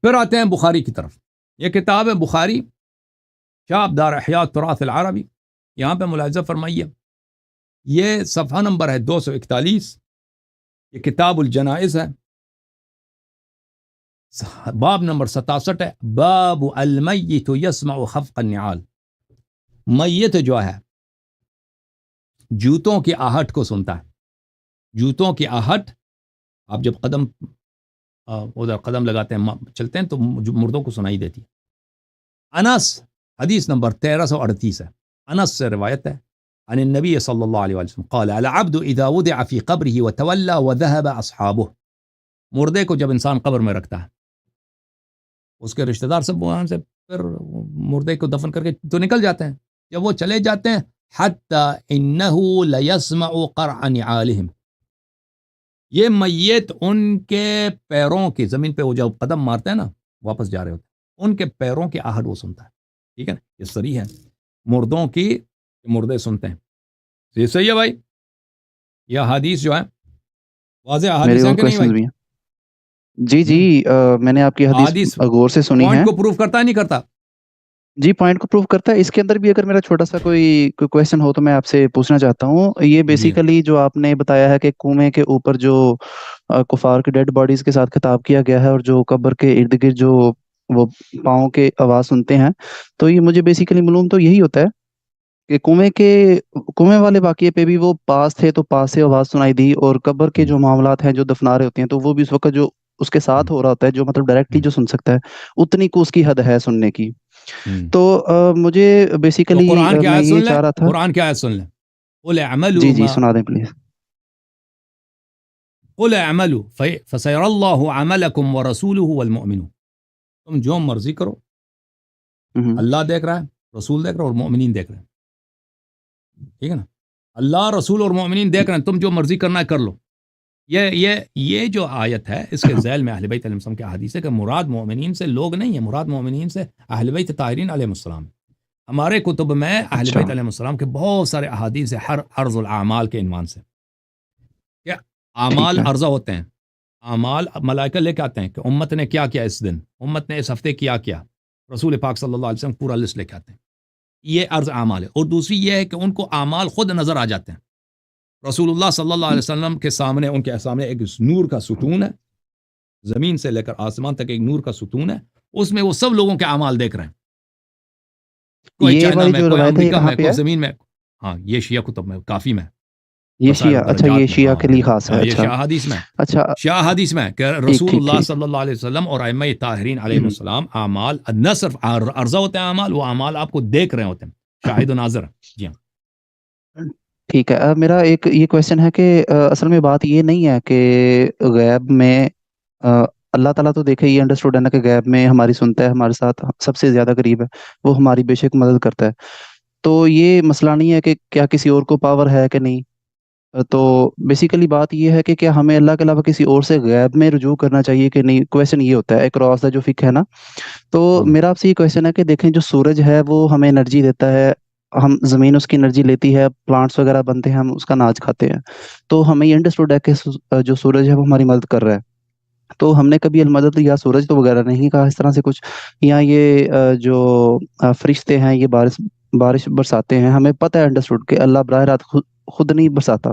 پھر آتے ہیں بخاری کی طرف. یہ کتاب ہے بخاری، شعب دار احیاء التراث العربی. یہاں پہ ملاحظہ فرمائیے، یہ صفحہ نمبر ہے 241. یہ کتاب الجنائز ہے، باب نمبر 67 ہے، باب المیت یسمع خفق النعال. میت جو ہے جوتوں کی آہٹ کو سنتا ہے. جوتوں کی آہٹ، آپ جب ادھر قدم لگاتے ہیں، چلتے ہیں، تو مردوں کو سنائی دیتی ہے. انس، حدیث نمبر 1338 ہے، انس سے روایت ہے، عن النبی صلی اللہ علیہ وسلم قال العبد اذا وضع في قبره وتولى وذهب اصحابه. مردے کو جب انسان قبر میں رکھتا ہے، اس کے رشتہ دار سب وہاں سے پھر مردے کو دفن کر کے تو نکل جاتے ہیں. جب وہ چلے جاتے ہیں، حتی انه ليسمع قرع نعالهم، یہ میت ان کے پیروں کی، زمین پہ وہ جب قدم مارتے ہیں نا واپس جا رہے ہوتے ہیں، ان کے پیروں کی آہٹ وہ سنتا ہے. ٹھیک ہے نا. یہ صریح ہے مردوں کی، مردے سنتے ہیں. یہ صحیح ہے بھائی. یہ حدیث جو ہے واضح میرے احادیث ہیں اور کہ نہیں کوشچنز بھائی؟ بھی ہیں. جی جی، میں نے آپ کی حدیث حدیث غور سے سنی پوائنٹ ہے. کو پروف کرتا ہے نہیں کرتا؟ جی، پوائنٹ کو پروف کرتا ہے. اس کے اندر بھی اگر میرا چھوٹا سا کوئی کویشچن ہو تو میں آپ سے پوچھنا چاہتا ہوں. یہ جی بیسیکلی جو آپ نے بتایا ہے کہ کنویں کے اوپر جو کفار کی ڈیڈ باڈیز کے ساتھ خطاب کیا گیا ہے، اور جو قبر کے ارد گرد جو وہ پاؤں کے آواز سنتے ہیں، تو یہ مجھے بیسیکلی معلوم تو یہی ہوتا ہے کہ کنویں والے واقعے پہ بھی وہ پاس تھے تو پاس سے آواز سنائی دی، اور قبر کے جو معاملات ہیں جو دفنا رہے ہوتے ہیں، تو وہ بھی اس وقت جو اس کے ساتھ ہو رہا ہوتا ہے، جو مطلب ڈائریکٹلی جو سن سکتا ہے، اتنی کو اس کی حد ہے سننے کی. تو مجھے تو بیسیکلی قرآن کی میں آیت یہ سن لیں، چاہ رہا تھا. قرآن کی آیت سن لیں. قل اعملوا جی جی، سنا دیں پلیز. قل اعملوا فسيرى الله عملكم ورسوله والمؤمنون. تم جو مرضی کرو، اللہ دیکھ رہا ہے، رسول دیکھ رہا ہے، اور مؤمنین دیکھ رہے ہیں. ٹھیک ہے نا. اللہ، رسول اور مؤمنین دیکھ رہے ہیں، تم جو مرضی کرنا ہے کر لو. یہ جو آیت ہے، اس کے ذیل میں اہل بیت علیہ السلام کی احادیث ہے کہ مراد مومنین سے لوگ نہیں ہیں، مراد مومنین سے اہل بیت طاہرین علیہ السلام. ہمارے کتب میں اہل اچھا بیت علیہ السلام کے بہت سارے احادیث ہیں، ہر عرض الاعمال کے عنوان سے. کہ ٹھیک اعمال ہے. عرضہ ہوتے ہیں، اعمال ملائکہ لے کے آتے ہیں کہ امت نے کیا کیا اس دن، امت نے اس ہفتے کیا کیا. رسول پاک صلی اللہ علیہ وسلم پورا لسٹ لے کے آتے ہیں. یہ عرض اعمال ہے. اور دوسری یہ ہے کہ ان کو اعمال خود نظر آ جاتے ہیں. رسول اللہ صلی اللہ علیہ وسلم کے سامنے، ان کے سامنے ایک نور کا ستون ہے، زمین سے لے کر آسمان تک ایک نور کا ستون ہے، اس میں وہ سب لوگوں کے اعمال دیکھ رہے ہیں. کوئی یہ چائنا والی میں، جو کوئی روایت ہے یہ امریکہ کہاں میں، پہ کوئی ہے؟ زمین میں. ہاں، یہ شیعہ کتب میں، کافی میں، یہ وسائل شیعہ، اچھا، الدرجات یہ میں. شیعہ ہاں کے لیے خاص ہے. یہ اچھا شیعہ حدیث میں، اچھا. شیعہ حدیث میں کہ ٹھیک رسول ٹھیک اللہ ٹھیک. صلی اللہ علیہ وسلم اور ائمہ طاہرین علیہ السلام اعمال نہ صرف عرضہ ہوتے ہیں، اعمال، وہ اعمال آپ کو دیکھ رہے ہوتے ہیں، شاہد و ناظر. جی ہاں. ٹھیک ہے. میرا ایک یہ کویشچن ہے کہ اصل میں بات یہ نہیں ہے کہ غیب میں اللہ تعالیٰ تو دیکھے، یہ انڈرسٹوڈ ہے نا کہ غیب میں ہماری سنتا ہے، ہمارے ساتھ سب سے زیادہ قریب ہے، وہ ہماری بے شک مدد کرتا ہے. تو یہ مسئلہ نہیں ہے کہ کیا کسی اور کو پاور ہے کہ نہیں. تو بیسیکلی بات یہ ہے کہ کیا ہمیں اللہ کے علاوہ کسی اور سے غیب میں رجوع کرنا چاہیے کہ نہیں. کویشچن یہ ہوتا ہے اکراس دا جو فک ہے نا. تو میرا آپ سے یہ کویشچن ہے کہ دیکھیں، جو سورج ہے وہ ہمیں انرجی دیتا ہے، ہم زمین اس کی انرجی لیتی ہے، پلانٹس وغیرہ بنتے ہیں، ہم اس کا اناج کھاتے ہیں. تو ہمیں یہ انڈرسٹوڈ ہے کہ جو سورج ہے وہ ہماری مدد کر رہا ہے. تو ہم نے کبھی المدد یا سورج تو وغیرہ نہیں کہا اس طرح سے کچھ. یا یہ جو فرشتے ہیں یہ بارش برساتے ہیں، ہمیں پتہ ہے انڈرسٹوڈ کہ اللہ براہ راست خود نہیں برساتا،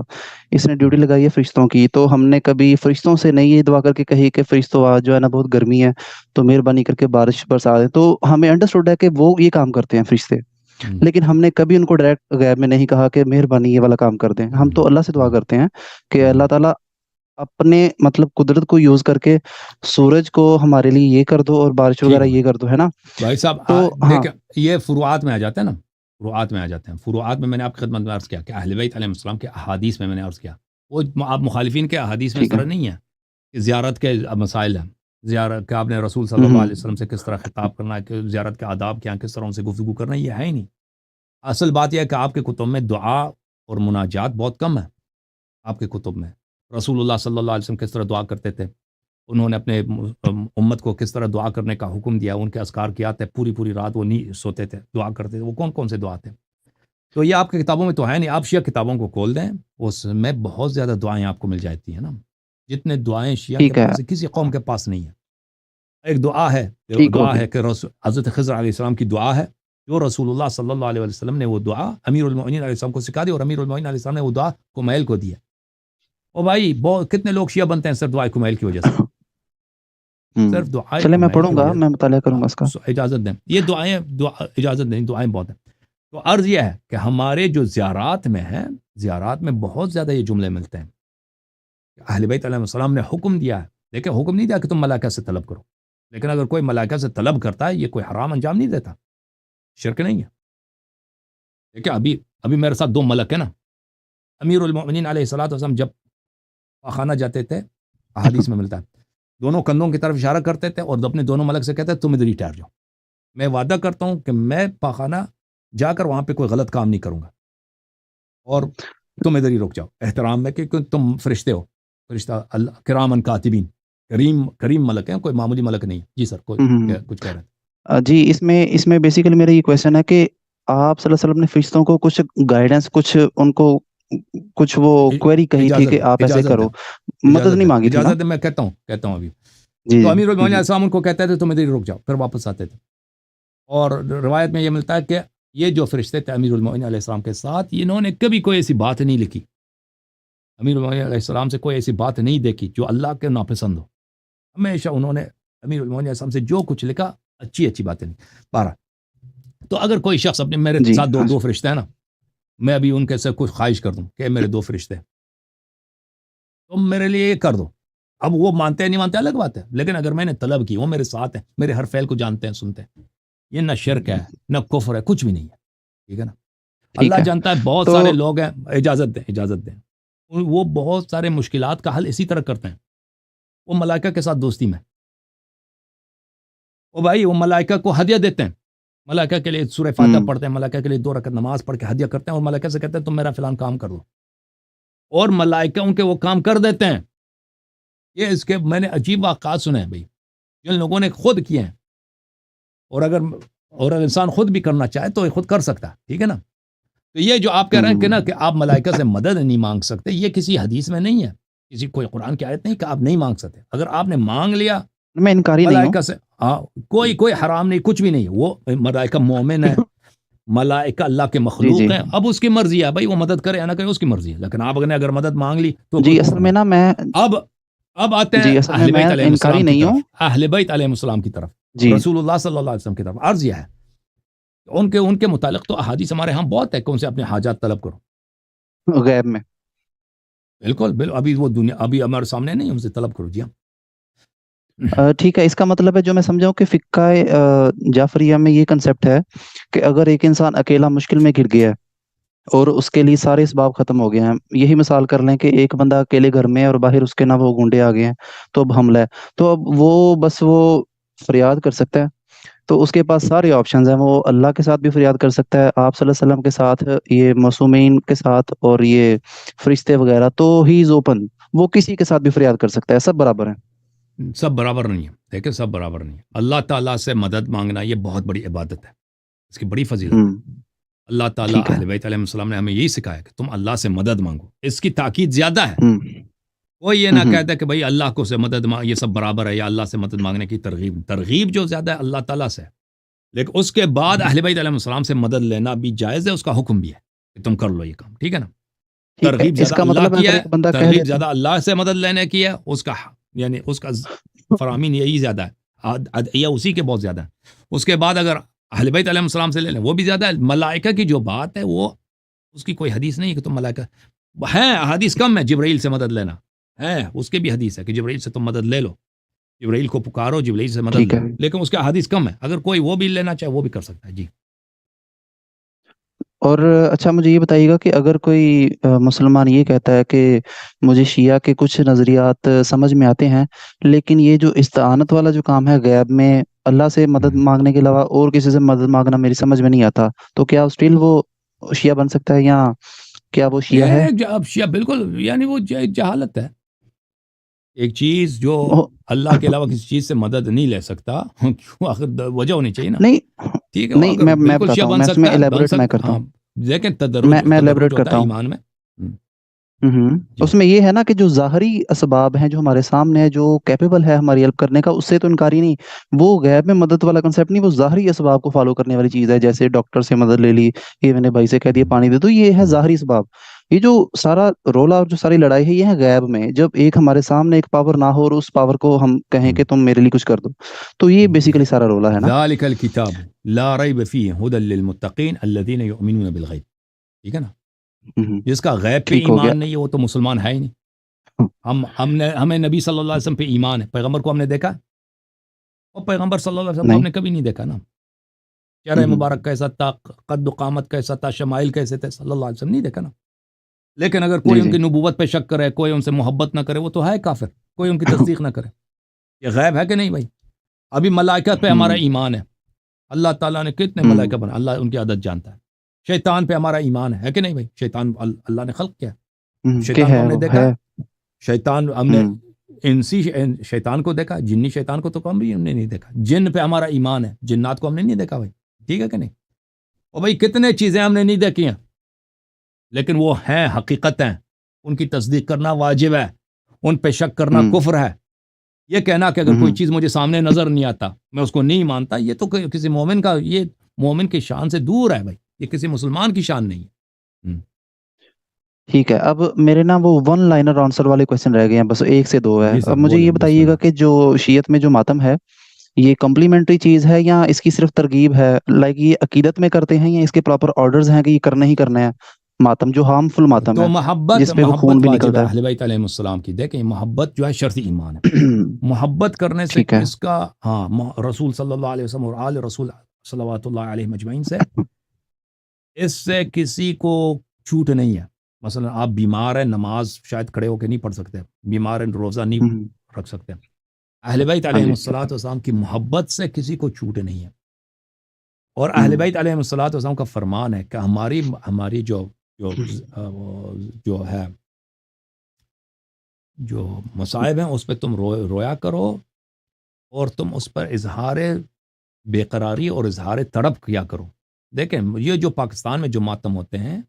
اس نے ڈیوٹی لگائی ہے فرشتوں کی. تو ہم نے کبھی فرشتوں سے نہیں یہ دعا کر کے کہی کہ فرشتوں آج جو ہے نا بہت گرمی ہے تو مہربانی کر کے بارش برسا دیں. تو ہمیں انڈرسٹوڈ ہے کہ وہ یہ کام کرتے ہیں فرشتے، لیکن ہم نے کبھی ان کو ڈائریکٹ غیب میں نہیں کہا کہ مہربانی یہ والا کام کر دیں. ہم تو اللہ سے دعا کرتے ہیں کہ اللہ تعالیٰ اپنے مطلب قدرت کو یوز کر کے سورج کو ہمارے لیے یہ کر دو اور بارش ٹھیک وغیرہ ہے یہ کر دو، ہے نا. بھائی صاحب. تو ہاں دیکھیں، یہ فروعات میں آ جاتے ہیں نا، فروعات میں آ جاتے ہیں. فروعات میں نے آپ کی خدمت میں عرض کیا کہ اہل بیت علیہ السلام کے احادیث میں نے عرض کیا، وہ آپ مخالفین کے احادیث میں اس ٹھیک ہے. طرح نہیں ہے کہ زیارت کے مسائل ہیں. زیارت کہ آپ نے رسول صلی اللہ علیہ وسلم سے کس طرح خطاب کرنا ہے، کہ زیارت کے آداب کیا ہیں، کس طرح ان سے گفتگو کرنا ہے، یہ ہے ہی نہیں۔ اصل بات یہ ہے کہ آپ کے کتب میں دعا اور مناجات بہت کم ہے۔ آپ کے کتب میں رسول اللہ صلی اللہ علیہ وسلم کس طرح دعا کرتے تھے، انہوں نے اپنے امت کو کس طرح دعا کرنے کا حکم دیا، ان کے اذکار کیا تھے، پوری پوری رات وہ نہیں سوتے تھے، دعا کرتے تھے، وہ کون کون سے دعا تھے؟ تو یہ آپ کی کتابوں میں تو ہے نہیں۔ آپ شیعہ کتابوں کو کھول دیں، اس میں بہت زیادہ دعائیں آپ کو مل جاتی ہیں نا، جتنے دعائیں شیعہ کے ٹھیک ہے پاس کسی قوم کے پاس نہیں ہے۔ ایک دعا ہے، ٹھیک دعا ہوگی۔ ہے کہ حضرت خضر علیہ السلام کی دعا ہے، جو رسول اللہ صلی اللہ علیہ وسلم نے وہ دعا امیر المؤمنین علیہ السلام کو سکھا دی، اور امیر المؤمنین علیہ السلام نے وہ دعا کمیل کو دی ہے۔ او بھائی بہت کتنے لوگ شیعہ بنتے ہیں صرف دعائے کمیل کی وجہ سے، صرف دعائے چلے میں کمیل کی پڑھوں گا، وجہ میں مطالعہ کروں گا اس کا۔ سے۔ اجازت دیں، یہ دعائیں اجازت دیں، دعائیں بہت ہیں۔ تو عرض یہ ہے کہ ہمارے جو زیارات میں ہیں، زیارات میں بہت زیادہ یہ جملے ملتے ہیں کہ اہل بیت علیہ السلام نے حکم دیا ہے، لیکن حکم نہیں دیا کہ تم ملائکہ سے طلب کرو، لیکن اگر کوئی ملائکہ سے طلب کرتا ہے یہ کوئی حرام انجام نہیں دیتا، شرک نہیں ہے۔ دیکھیں ابھی میرے ساتھ دو ملک ہیں نا، امیر المؤمنین علیہ الصلوۃ والسلام جب پاخانہ جاتے تھے، احادیث میں ملتا ہے، دونوں کندھوں کی طرف اشارہ کرتے تھے اور اپنے دونوں ملک سے کہتے تم ادھر ہی ٹھہر جاؤ، میں وعدہ کرتا ہوں کہ میں پاخانہ جا کر وہاں پہ کوئی غلط کام نہیں کروں گا، اور تم ادھر ہی رک جاؤ، احترام میں، کہ تم فرشتے ہو، فرشتہ اللہ کرامن کاتبین، کریم ملک ہیں، کوئی معمولی ملک نہیں ہے۔ جی سر، کوئی کچھ کہہ رہے ہیں؟ جی اس میں بیسیکلی میرا یہ کویشچن ہے کہ آپ صلی اللہ علیہ وسلم نے فرشتوں کو کچھ گائیڈنس، کچھ ان کو کچھ وہ کوئری کہی تھی کہ آپ ایسے کرو، مدد نہیں مانگی تھی نا؟ اجازت ہے، میں کہتا ہوں ابھی جی تو جی امیر المومنین علیہ السلام ان کو کہتے تھے تم ادھر ہی رک جاؤ، پھر واپس آتے تھے، اور روایت میں یہ ملتا ہے کہ یہ جو فرشتے تھے امیر المومنین علیہ السلام کے ساتھ، انہوں نے کبھی کوئی ایسی بات نہیں لکھی، امیر المومنین علیہ السلام سے کوئی ایسی بات نہیں دیکھی جو اللہ کے ناپسند ہو، ہمیشہ انہوں نے امیر المومنین علیہ السلام سے جو کچھ لکھا اچھی باتیں لکھی۔ بارہ تو اگر کوئی شخص اپنے میرے جی ساتھ ہاں دو فرشتے ہیں نا، میں ابھی ان کے سے کچھ خواہش کر دوں کہ میرے دو فرشتے تم میرے لیے یہ کر دو، اب وہ مانتے ہیں نہیں مانتے الگ بات ہے، لیکن اگر میں نے طلب کی، وہ میرے ساتھ ہیں، میرے ہر فعل کو جانتے ہیں، سنتے ہیں، یہ نہ شرک ہے نہ کفر ہے، کچھ بھی نہیں ہے، ٹھیک ہے نا؟ ٹھیک اللہ ہے جانتا ہے بہت تو سارے لوگ ہیں، اجازت دیں، وہ بہت سارے مشکلات کا حل اسی طرح کرتے ہیں، وہ ملائکہ کے ساتھ دوستی میں، وہ بھائی وہ ملائکہ کو ہدیہ دیتے ہیں، ملائکہ کے لیے سورہ فاتحہ پڑھتے ہیں، ملائکہ کے لیے 2 رکعت نماز پڑھ کے ہدیہ کرتے ہیں، اور ملائکہ سے کہتے ہیں تم میرا فلان کام کر دو، اور ملائکہ ان کے وہ کام کر دیتے ہیں۔ یہ اس کے میں نے عجیب واقعات سنے ہیں بھائی، جن لوگوں نے خود کیے ہیں، اور اگر انسان خود بھی کرنا چاہے تو یہ خود کر سکتا ہے، ٹھیک ہے نا؟ تو یہ جو آپ کہہ رہے ہیں کہ نا کہ آپ ملائکہ سے مدد نہیں مانگ سکتے، یہ کسی حدیث میں نہیں ہے، کسی کوئی قرآن کی آیت نہیں کہ آپ نہیں مانگ سکتے، اگر آپ نے مانگ لیا میں انکاری نہیں ہوں۔ ملائکہ سے، ہاں، کوئی حرام نہیں، کچھ بھی نہیں، وہ ملائکہ مومن ہے، ملائکہ اللہ کے جی جی مخلوق ہیں، اب اس کی مرضی ہے بھائی، وہ مدد کرے یا نہ کرے اس کی مرضی ہے، لیکن آپ نے اگر مدد مانگ لی تو کوئی جی کفر اصل میں نہیں۔ نا میں اب آتے ہیں جی اصل میں اہل بیت علیہ انکاری السلام کی نہیں طرف، ہوں۔ اہل بیت علیہ السلام کی طرف، جی رسول اللہ صلی اللہ علیہ وسلم کی طرف عرض یہ ہے ان کے متعلق تو احادیث ہمارے ہاں بہت ہے کہ ان سے اپنے حاجات طلب کرو، غیب میں بالکل ابھی وہ دنیا ابھی ہمارے سامنے نہیں، ان سے طلب کرو، جی ہاں۔ ٹھیک ہے، اس کا مطلب ہے جو میں سمجھاؤں کہ فقہ جعفریہ میں یہ کنسیپٹ ہے کہ اگر ایک انسان اکیلا مشکل میں گر گیا ہے اور اس کے لیے سارے اسباب ختم ہو گئے ہیں، یہی مثال کر لیں کہ ایک بندہ اکیلے گھر میں ہے اور باہر اس کے نہ وہ گنڈے آ گئے ہیں، تو اب حملہ ہے، تو اب وہ فریاد کر سکتا ہے، تو اس کے پاس سارے آپشنز ہیں، وہ اللہ کے ساتھ بھی فریاد کر سکتا ہے، آپ صلی اللہ علیہ وسلم کے ساتھ، یہ معصومین کے ساتھ، اور یہ فرشتے وغیرہ، تو ہی از اوپن، وہ کسی کے ساتھ بھی فریاد کر سکتا ہے، سب برابر ہیں۔ سب برابر نہیں ہے، دیکھیں سب برابر نہیں ہے، اللہ تعالیٰ سے مدد مانگنا یہ بہت بڑی عبادت ہے، اس کی بڑی فضیلت ہے۔ اللہ تعالیٰ ٹھیک ہے۔ اہل بیت علیہ السلام نے ہمیں یہی سکھایا کہ تم اللہ سے مدد مانگو، اس کی تاکید زیادہ ہے، ہوں کوئی یہ نہ ہوں کہتا کہ بھائی اللہ کو سے مدد یہ سب برابر ہے، یا اللہ سے مدد مانگنے کی ترغیب جو زیادہ ہے اللہ تعالیٰ سے ہے، لیکن اس کے بعد اہل بیت علیہ السلام سے مدد لینا بھی جائز ہے، اس کا حکم بھی ہے کہ تم کر لو یہ کام، ٹھیک ہے نا؟ ٹھیک ہے، ترغیب اس زیادہ کا اللہ مطلب کی اگر ہے، ایک بندہ کہہ ترغیب دیتا زیادہ اللہ سے مدد لینے کی ہے، اس کا یعنی اس کا فرامین یہی زیادہ ہے، ادعیہ اسی کے بہت زیادہ ہے، اس کے بعد اگر اہل بیت علیہ السلام سے لے لیں وہ بھی زیادہ ہے، ملائکہ کی جو بات ہے وہ اس کی کوئی حدیث نہیں ہے کہ تم ملائکہ ہیں، حدیث کم ہے جبرائیل سے مدد لینا ہے، اس کے بھی حدیث ہے کہ جبرائیل سے تم مدد لے لو، جبرائیل کو پکارو، جبرائیل سے مدد ٹھیک لو، ہے۔ لیکن اس کا حدیث کم ہے، اگر کوئی وہ بھی لینا چاہے وہ بھی کر سکتا ہے، جی اور اچھا مجھے یہ بتائیے گا کہ اگر کوئی مسلمان یہ کہتا ہے کہ مجھے شیعہ کے کچھ نظریات سمجھ میں آتے ہیں، لیکن یہ جو استعانت والا جو کام ہے غیب میں اللہ سے مدد مانگنے کے علاوہ اور کسی سے مدد مانگنا میری سمجھ میں نہیں آتا، تو کیا اسٹل وہ شیعہ بن سکتا ہے یا کیا وہ شیعہ ہے؟ اب شیعہ بالکل، یعنی وہ جہالت ہے. ایک چیز جو وہ- اللہ کے علاوہ کسی چیز سے مدد نہیں لے سکتا کیوں؟ آخر وجہ ہونی چاہیے نا. نہیں ٹھیک ہے، وہ نہیں، اگر میں بالکل بتاتا شیعہ ہوں، بن میں اس میں سکتا ہے بن ایلیبریٹ میں سکتا. کرتا ہاں ہوں، لیکن تدرج میں تدرج ایلیبریٹ ہوتا کرتا ہے ہوں. ایمان میں. جی اس میں یہ ہے نا کہ جو ظاہری اسباب ہیں جو ہمارے سامنے ہے، جو کیپیبل ہے ہماری ہیلپ کرنے کا، اس سے تو انکار ہی نہیں. وہ غیب میں مدد والا کنسیپٹ نہیں، وہ ظاہری اسباب کو فالو کرنے والی چیز ہے. جیسے ڈاکٹر سے مدد لے لی، یہ میں نے بھائی سے کہہ دیا پانی دے دو، یہ ہے ظاہری اسباب. یہ جو سارا رولا اور جو ساری لڑائی ہے، یہ ہے غیب میں، جب ایک ہمارے سامنے ایک پاور نہ ہو اور اس پاور کو ہم کہیں کہ تم میرے لیے کچھ کر دو. تو یہ بیسیکلی سارا رولا ہے نا. ذالک الکتاب لا ریب فیہ ھدی للمتقین الذین یؤمنون بالغیب. ٹھیک ہے نا. ہوں، جس کا غیب پہ ٹھیک ہو گیا. ایمان نہیں ہے وہ تو مسلمان ہے ہی نہیں. ہمیں نبی صلی اللہ علیہ وسلم پہ ایمان ہے. پیغمبر کو ہم نے دیکھا، اور پیغمبر صلی اللہ علیہ وسلم کو ہم نہیں. نے کبھی نہیں دیکھا نا. چہرہ مبارک کیسا تھا، قد و قامت کیسا تھا، شمائل کیسے تھے، صلی اللہ علیہ وسلم نہیں دیکھا نا. لیکن اگر کوئی جی ان جی. کی نبوت پہ شک کرے، کوئی ان سے محبت نہ کرے، وہ تو ہے کافر. کوئی ان کی تصدیق نہ کرے. یہ غیب ہے کہ نہیں بھائی؟ ابھی ملائکہ پہ ہمارا ایمان ہے. اللہ تعالیٰ نے کتنے ملائکہ بنا، اللہ ان کی عدد جانتا ہے. شیطان پہ ہمارا ایمان ہے کہ نہیں بھائی؟ شیطان اللہ نے خلق کیا. کہ شیطان کو ہے ہم نے وہ دیکھا. ہے. شیطان ہم نے انسی شیطان کو دیکھا، جنی شیطان کو تو ہم بھی ہم نے نہیں دیکھا. جن پہ ہمارا ایمان ہے، جنات کو ہم نے نہیں دیکھا بھائی. ٹھیک ہے کہ نہیں؟ اور بھائی کتنے چیزیں ہم نے نہیں دیکھی ہیں، لیکن وہ ہیں، حقیقت ہیں. ان کی تصدیق کرنا واجب ہے، ان پہ شک کرنا کفر ہے. یہ کہنا کہ اگر کوئی چیز مجھے سامنے نظر نہیں آتا میں اس کو نہیں مانتا، یہ تو کسی مومن کا، یہ مومن کی شان سے دور ہے بھائی. یہ کسی مسلمان کی شان نہیں ہے. ٹھیک ہے. اب میرے نا وہ ون لائنر آنسر والے کویشچن رہ گئے ہیں، بس ایک سے دو ہے. جی سر اب مجھے بولیں، یہ بسم بتائیے گا اللہ. کہ جو شیعت میں جو ماتم ہے، یہ کمپلیمنٹری چیز ہے یا اس کی صرف ترغیب ہے؟ لائک یہ عقیدت میں کرتے ہیں یا اس کے پراپر آرڈرز ہیں کہ یہ کرنا ہی کرنا ہے؟ ماتم جو ہارمفل ماتم تو ہے، محبت جس پہ وہ خون محبت بھی واجب ہے نکلتا اہل بیت علیہ السلام کی. دیکھیں محبت جو ہے شرط ایمان ہے. ہے. محبت کرنے سے ٹھیک ہے. کس کا، ہاں، رسول صلی اللہ علیہ وسلم اور آل رسول صلوات اللہ علیہ مجمعین سے، اس سے کسی کو چھوٹ نہیں ہے. مثلا آپ بیمار ہیں، نماز شاید کھڑے ہو کے نہیں پڑھ سکتے، بیمار ہیں روزہ نہیں رکھ سکتے. اہل بیت ہاں علیہ جی. السلام کی محبت سے کسی کو چھوٹ نہیں ہے. اور اہل بیت علیہ السلام کا فرمان ہے کہ ہماری جو جو ہے جو مصائب ہیں اس پہ تم رویا کرو، اور تم اس پر اظہار بے قراری اور اظہار تڑپ کیا کرو. دیکھیں یہ جو پاکستان میں جو ماتم ہوتے ہیں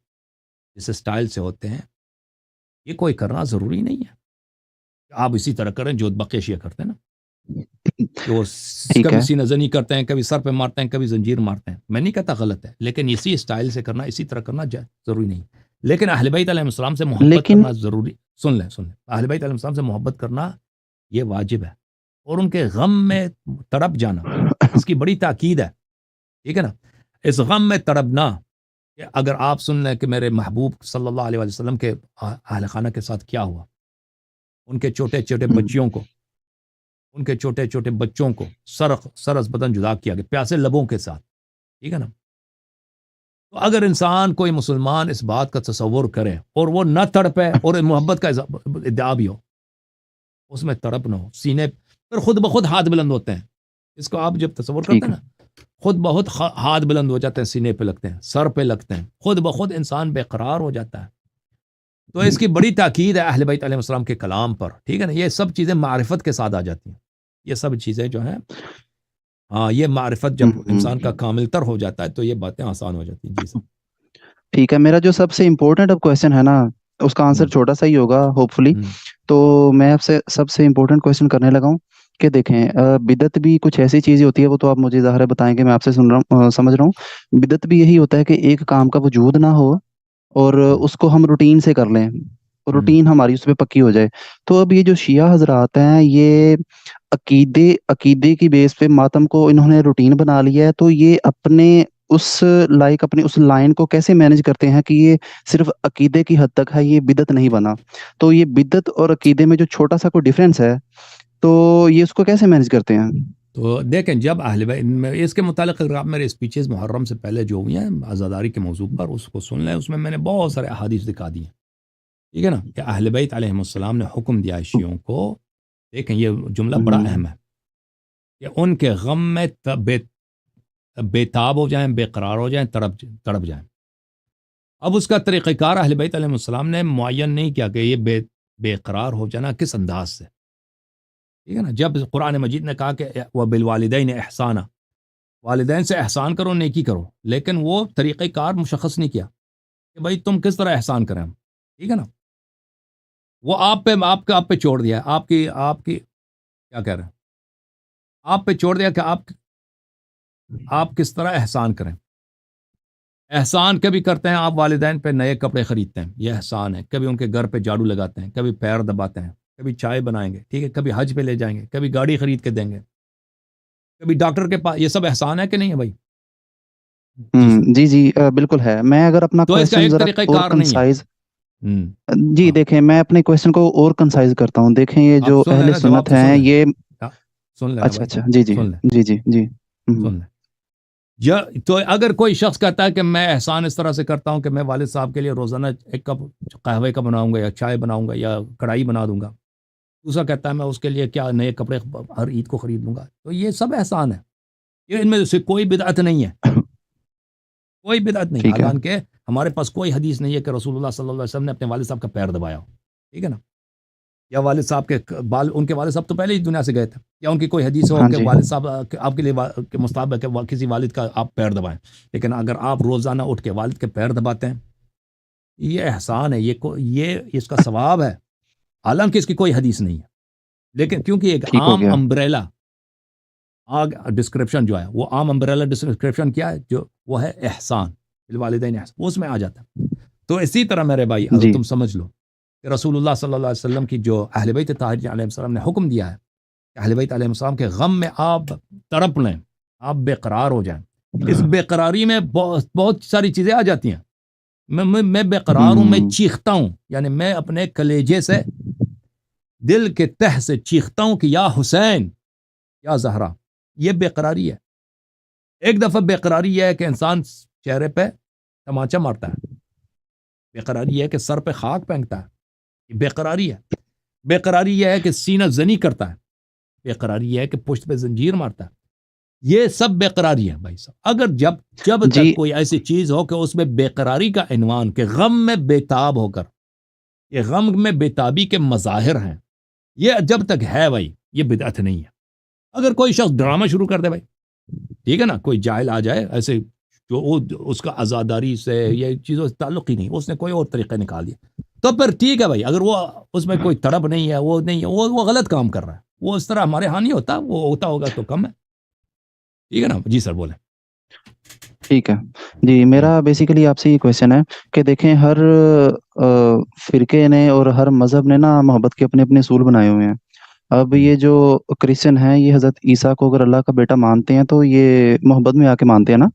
جس اسٹائل سے ہوتے ہیں، یہ کوئی کرنا ضروری نہیں ہے. آپ اسی طرح کریں جو بقیہ کرتے ہیں نا، کہ وہ ٹھیک کبھی ہے. سینہ زنی کرتے ہیں، کبھی سر پہ مارتے ہیں، کبھی زنجیر مارتے ہیں. میں نہیں کہتا غلط ہے، لیکن اسی اسٹائل سے کرنا، اسی طرح کرنا ضروری نہیں. لیکن اہل بیت علیہ السلام سے محبت لیکن کرنا ضروری. سن لیں اہل بیت علیہ السلام سے محبت کرنا یہ واجب ہے. اور ان کے غم میں تڑپ جانا، اس کی بڑی تاکید ہے. ٹھیک ہے نا. اس غم میں تڑپنا کہ اگر آپ سن لیں کہ میرے محبوب صلی اللہ علیہ وسلم کے اہل خانہ کے ساتھ کیا ہوا، ان کے چھوٹے چھوٹے بچوں کو سرس بدن جدا کیا گیا پیاسے لبوں کے ساتھ. ٹھیک ہے نا. تو اگر انسان کوئی مسلمان اس بات کا تصور کرے اور وہ نہ تڑپے اور محبت کا ادعا بھی ہو، اس میں تڑپ نہ ہو، سینے پر خود بخود ہاتھ بلند ہوتے ہیں. اس کو آپ جب تصور کرتے ٹھیک ہیں ہے. نا، خود بہت ہاتھ بلند ہو جاتے ہیں، سینے پہ لگتے ہیں، سر پہ لگتے ہیں، خود بخود انسان بے قرار ہو جاتا ہے. تو اس کی بڑی تاکید ہے اہل بیت علیہ السلام کے کلام پر. ٹھیک ہے نا. یہ سب چیزیں معرفت کے ساتھ آ جاتی ہیں. یہ سب چیزیں جو ہیں، ہاں، یہ معرفت جب انسان کا کامل تر ہو جاتا ہے تو یہ باتیں آسان ہو جاتی ہیں. جی سر. ٹھیک ہے. میرا جو سب سے امپورٹنٹ اب کویشچن ہے نا، اس کا آنسر چھوٹا سا ہی ہوگا ہوپ فلی. تو میں آپ سے سب سے امپورٹنٹ کویشچن کرنے لگا ہوں کہ دیکھیں، بدعت بھی کچھ ایسی چیزیں ہوتی ہے، وہ تو آپ مجھے ظاہر ہے بتائیں گے، میں آپ سے سن رہا ہوں، سمجھ رہا ہوں. بدعت بھی یہی ہوتا ہے کہ ایک کام کا وجود نہ ہو اور اس کو ہم روٹین سے کر لیں، روٹین ہماری اس پہ پکی ہو جائے. تو اب یہ جو شیعہ حضرات ہیں، یہ عقیدے کی بیس پہ ماتم کو انہوں نے روٹین بنا لیا ہے. تو یہ اپنے اس لائن کو کیسے مینج کرتے ہیں کہ یہ صرف عقیدے کی حد تک ہے، یہ بدعت نہیں بنا؟ تو یہ بدعت اور عقیدے میں جو چھوٹا سا کوئی ڈیفرنس ہے، تو یہ اس کو کیسے مینج کرتے ہیں؟ تو دیکھیں جب اہل بیت میں اس کے متعلق اگر آپ میرے اسپیچز محرم سے پہلے جو ہوئی ہیں عزاداری کے موضوع پر اس کو سن لیں، اس میں نے بہت سارے احادیث دکھا دی ہیں، ٹھیک ہے نا، کہ اہل بیت علیہ السلام نے حکم دیا ہے شیعوں کو، دیکھیں یہ جملہ بڑا اہم ہے، کہ ان کے غم میں بے تاب ہو جائیں، بے قرار ہو جائیں، تڑپ جائیں۔ اب اس کا طریقہ کار اہل بیت علیہ السلام نے معین نہیں کیا کہ یہ بے قرار ہو جانا کس انداز سے، ٹھیک ہے نا۔ جب قرآن مجید نے کہا کہ وبالوالدین احسانا، والدین سے احسان کرو، نیکی کرو، لیکن وہ طریقہ کار مشخص نہیں کیا کہ بھائی تم کس طرح احسان کریں ہم، ٹھیک ہے نا۔ وہ آپ پہ چھوڑ دیا ہے، آپ کی کیا کہہ رہے ہیں، آپ پہ چھوڑ دیا کہ آپ کس طرح احسان کریں۔ احسان کبھی کرتے ہیں آپ والدین پہ، نئے کپڑے خریدتے ہیں، یہ احسان ہے، کبھی ان کے گھر پہ جھاڑو لگاتے ہیں، کبھی پیر دباتے ہیں، کبھی چائے بنائیں گے، ٹھیک ہے، کبھی حج پہ لے جائیں گے، کبھی گاڑی خرید کے دیں گے، کبھی ڈاکٹر کے پاس، یہ سب احسان ہے کہ نہیں ہے بھائی؟ جی سر۔ جی جی بالکل ہے۔ میں اگر اپنا تو اس کا کویشچن ایک ذرا طریقہ اور کار نہیں ہے۔ کنسائز، جی ہاں دیکھیں میں اپنے کویشچن کو اور کنسائز کرتا ہوں۔ دیکھیں یہ آپ جو سن اہل لینا، جواب سنت تو سن ہیں لیں، یہ، سن لینا اچھا بھائی، اچھا جی جی سن لیں جی جی جی سن لیں۔ تو اگر کوئی شخص کہتا ہے کہ میں احسان اس طرح سے کرتا ہوں کہ میں والد صاحب کے لیے روزانہ ایک کپ قہوے کا بناؤں گا، یا چائے بناؤں گا، یا کڑھائی بنا دوں گا، دوسرا کہتا ہے میں اس کے لیے کیا نئے کپڑے ہر عید کو خرید لوں گا، تو یہ سب احسان ہے، یہ ان میں سے کوئی بدعت نہیں ہے، کوئی بدعت نہیں، ٹھیک ہے حالانکہ ہمارے پاس کوئی حدیث نہیں ہے کہ رسول اللہ صلی اللہ علیہ وسلم نے اپنے والد صاحب کا پیر دبایا ہو، ٹھیک ہے نا، یا والد صاحب کے ان کے والد صاحب تو پہلے ہی دنیا سے گئے تھے، یا ان کی کوئی حدیث ہو ہاں کہ جی والد صاحب آپ کے لیے کے مستحب ہے کہ کسی والد کا آپ پیر دبائیں، لیکن اگر آپ روزانہ اٹھ کے والد کے پیر دباتے ہیں، یہ احسان ہے، یہ اس کا ثواب ہے، حالانکہ اس کی کوئی حدیث نہیں ہے، لیکن کیونکہ ایک ٹھیک ہو عام گیا امبریلا ڈسکرپشن جو ہے، وہ عام امبریلا ڈسکرپشن کیا ہے، جو وہ ہے احسان بالوالدین احسان، وہ اس میں آ جاتا ہے۔ تو اسی طرح میرے بھائی اگر جی تم سمجھ لو کہ رسول اللہ صلی اللہ علیہ وسلم کی جو اہل بیت طاہرین علیہ السلام نے حکم دیا ہے کہ اہل بیت علیہ السلام کے غم میں آپ تڑپ لیں، آپ بے قرار ہو جائیں، اس بے قراری میں بہت ساری چیزیں آ جاتی ہیں۔ میں بے قرار ہوں، میں ہوں چیختا ہوں، یعنی میں اپنے کلیجے سے، دل کے تہ سے چیختا ہوں کہ یا حسین یا زہرا، یہ بے قراری ہے۔ ایک دفعہ بے قراری یہ ہے کہ انسان چہرے پہ تماچا مارتا ہے، بے قراری یہ ہے کہ سر پہ خاک پھینکتا ہے، یہ بے قراری ہے۔ بے قراری یہ ہے کہ سینہ زنی کرتا ہے، بے قراری یہ ہے کہ پشت پہ زنجیر مارتا ہے، یہ سب بے قراری ہے بھائی صاحب۔ اگر جب جی تک کوئی ایسی چیز ہو کہ اس میں بے قراری کا عنوان، کہ غم میں بے تاب ہو کر، یہ غم میں بے تابی کے مظاہر ہیں، یہ جب تک ہے بھائی، یہ بدعت نہیں ہے۔ اگر کوئی شخص ڈرامہ شروع کر دے بھائی، ٹھیک ہے نا، کوئی جاہل آ جائے ایسے، جو اس کا عزاداری سے یہ چیزوں سے تعلق ہی نہیں، اس نے کوئی اور طریقہ نکال دیا، تو پھر ٹھیک ہے بھائی، اگر وہ اس میں کوئی تڑپ نہیں ہے، وہ نہیں ہے، وہ غلط کام کر رہا ہے، وہ اس طرح ہمارے ہاں نہیں ہوتا، وہ ہوتا ہوگا تو کم ہے، ٹھیک ہے نا جی سر بولیں۔ ٹھیک ہے جی، میرا بیسیکلی آپ سے یہ کویشچن ہے کہ دیکھیں ہر فرقے نے اور ہر مذہب نے نا محبت کے اپنے اپنے اصول بنائے ہوئے ہیں۔ اب یہ جو کرسچن ہیں یہ حضرت عیسیٰ کو اگر اللہ کا بیٹا مانتے ہیں تو یہ محبت میں آ کے مانتے ہیں نا،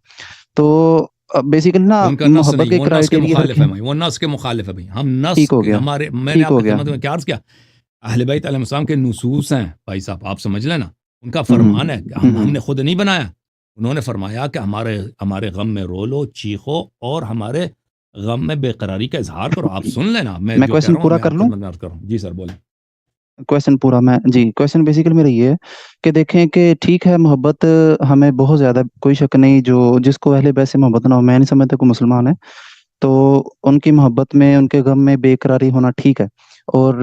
تو بیسیکلی نا ان کا نص محبت نہیں، کے وہ نص کے کرائٹیریا مخالف ہے بھائی، وہ نص کے مخالف ہے بھائی، ہم نص ٹھیک ہو گیا ہمارے، میں نے ٹھیک آپ ہو کی گیا خدمت میں کیا عرض کیا، اہل بیت علیہ السلام کے نصوص ہیں بھائی صاحب، آپ سمجھ لینا، ان کا فرمان ہے، ہم نے خود نہیں بنایا، انہوں نے فرمایا کہ ہمارے غم میں رو لو، چیخو، اور ہمارے غم میں بے قراری کا اظہار کرو۔ آپ سن لینا، میں جو کہہ کویشچن رہا ہوں پورا میں کر آپ لوں؟ خدمت میں عرض کروں، جی سر بولیں۔ کویشچن پورا میں جی، کویشچن بیسیکلی میرا یہ ہے کہ دیکھیں کہ ٹھیک ہے محبت ہمیں بہت زیادہ، کوئی شک نہیں، جس کو اہل بیت سے محبت نہ ہو، میں نہیں سمجھتا کوئی مسلمان ہے، تو ان کی محبت میں، ان کے غم میں بے قراری ہونا ٹھیک ہے، اور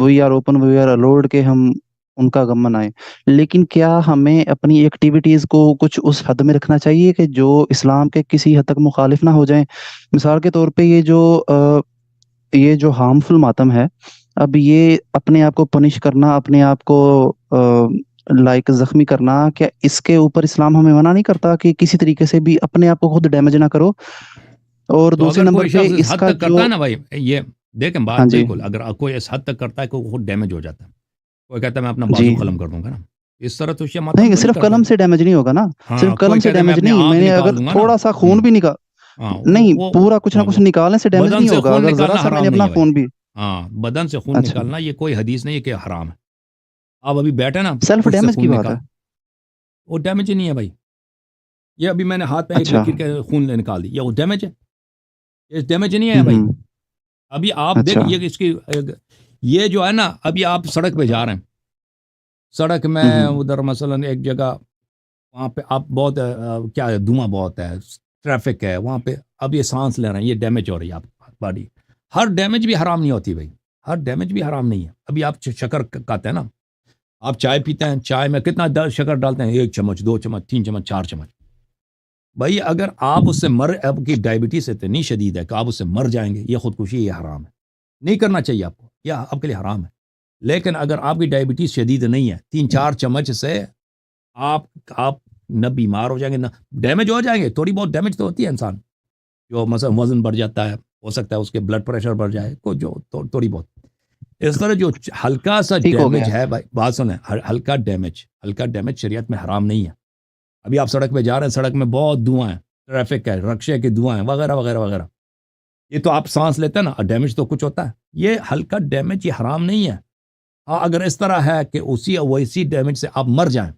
we are open, we are allowed کہ ہم ان کا غم منائیں، لیکن کیا ہمیں اپنی ایکٹیویٹیز کو کچھ اس حد میں رکھنا چاہیے کہ جو اسلام کے کسی حد تک مخالف نہ ہو جائیں؟ مثال کے طور پہ یہ جو ہارمفل ماتم ہے، اب یہ اپنے آپ کو پنش کرنا، اپنے آپ کو لائک زخمی کرنا، کیا اس کے اوپر اسلام ہمیں منع نہیں کرتا کہ کسی طریقے سے بھی اپنے آپ کو خود ڈیمیج نہ کرو؟ اور تو دوسرے اگر نمبر کوئی پہ شخص اس اس حد کا تک کرتا جو، ہے نا بھائی، یہ دیکھیں بات ہاں جی بالکل، اگر کوئی اس حد تک کرتا ہے کہ وہ خود ڈیمیج ہو جاتا ہے، کوئی کہتا ہے میں اپنا جی بازو قلم کر دوں گا نا، اس طرح تو شیعہ ماتم نہیں، تو نہیں صرف کرتا قلم ہے۔ سے ڈیمیج نہیں ہوگا نا، صرف ہاں قلم کوئی سے کہتا ہے میں ڈیمیج اپنی نہیں، میں آنکھ نے اگر نکال دوں گا نا، تھوڑا سا خون بھی نکال، ہاں نہیں وہ پورا کچھ نہ کچھ نکالنے سے ڈیمیج بدن نہیں سے ہوگا، خون اگر ذرا نکالنا سا میں نے حرام اپنا نہیں ہے بھائی، خون بھی، ہاں بدن سے خون اچھا نکالنا یہ کوئی حدیث نہیں ہے کہ حرام ہے، آپ ابھی بیٹھے نا سیلف خود سے ڈیمیج کی خون بات ہے۔ نکال، وہ ڈیمیج ہی نہیں ہے بھائی. یہ ابھی میں نے ہاتھ میں ایک اچھا. لکیر کے خون نکال دی, یہ وہ ڈیمیج ہے؟ یہ ڈیمیج نہیں ہے بھائی. ہوں. ابھی آپ دیکھ اچھا. یہ اس کی یہ جو ہے نا, ابھی آپ سڑک پہ جا رہے ہیں, سڑک میں ہوں. ادھر مثلا ایک جگہ وہاں پہ آپ بہت کیا ہے, دھواں بہت ہے, ٹریفک ہے وہاں پہ, اب یہ سانس لے رہے ہیں, یہ ڈیمیج ہو رہی ہے آپ باڈی. ہر ڈیمیج بھی حرام نہیں ہوتی بھائی, ہر ڈیمیج بھی حرام نہیں ہے. ابھی آپ شکر کھاتے ہیں نا, آپ چائے پیتے ہیں, چائے میں کتنا شکر ڈالتے ہیں, 1 چمچ 2 چمچ 3 چمچ 4 چمچ. بھائی اگر آپ اس سے آپ کی ڈائبٹیز اتنی شدید ہے کہ آپ اس سے مر جائیں گے, یہ خودکشی, یہ حرام ہے, نہیں کرنا چاہیے آپ کو, یہ آپ کے لیے حرام ہے. لیکن اگر آپ کی ڈائبٹیز شدید نہیں ہے, 3-4 چمچ سے آپ نہ بیمار ہو جائیں گے, نہ ڈیمیج ہو جائیں گے. تھوڑی بہت ڈیمیج تو ہوتی ہے انسان, جو مثلا وزن بڑھ جاتا ہے, ہو سکتا ہے اس کے بلڈ پریشر بڑھ جائے, کوئی جو تھوڑی بہت. اس طرح جو ہلکا سا ٹھیک ہو ڈیمیج گیا. ہے بھائی, بات سنیں, ہلکا ڈیمیج شریعت میں حرام نہیں ہے. ابھی آپ سڑک پہ جا رہے ہیں, سڑک میں بہت دھواں ہے, ٹریفک ہے, رکشے کے دھواں ہیں, وغیرہ وغیرہ وغیرہ, یہ تو آپ سانس لیتے ہیں نا, ڈیمیج تو کچھ ہوتا ہے. یہ ہلکا ڈیمیج, یہ حرام نہیں ہے. ہاں اگر اس طرح ہے کہ ویسی ڈیمیج سے آپ مر جائیں,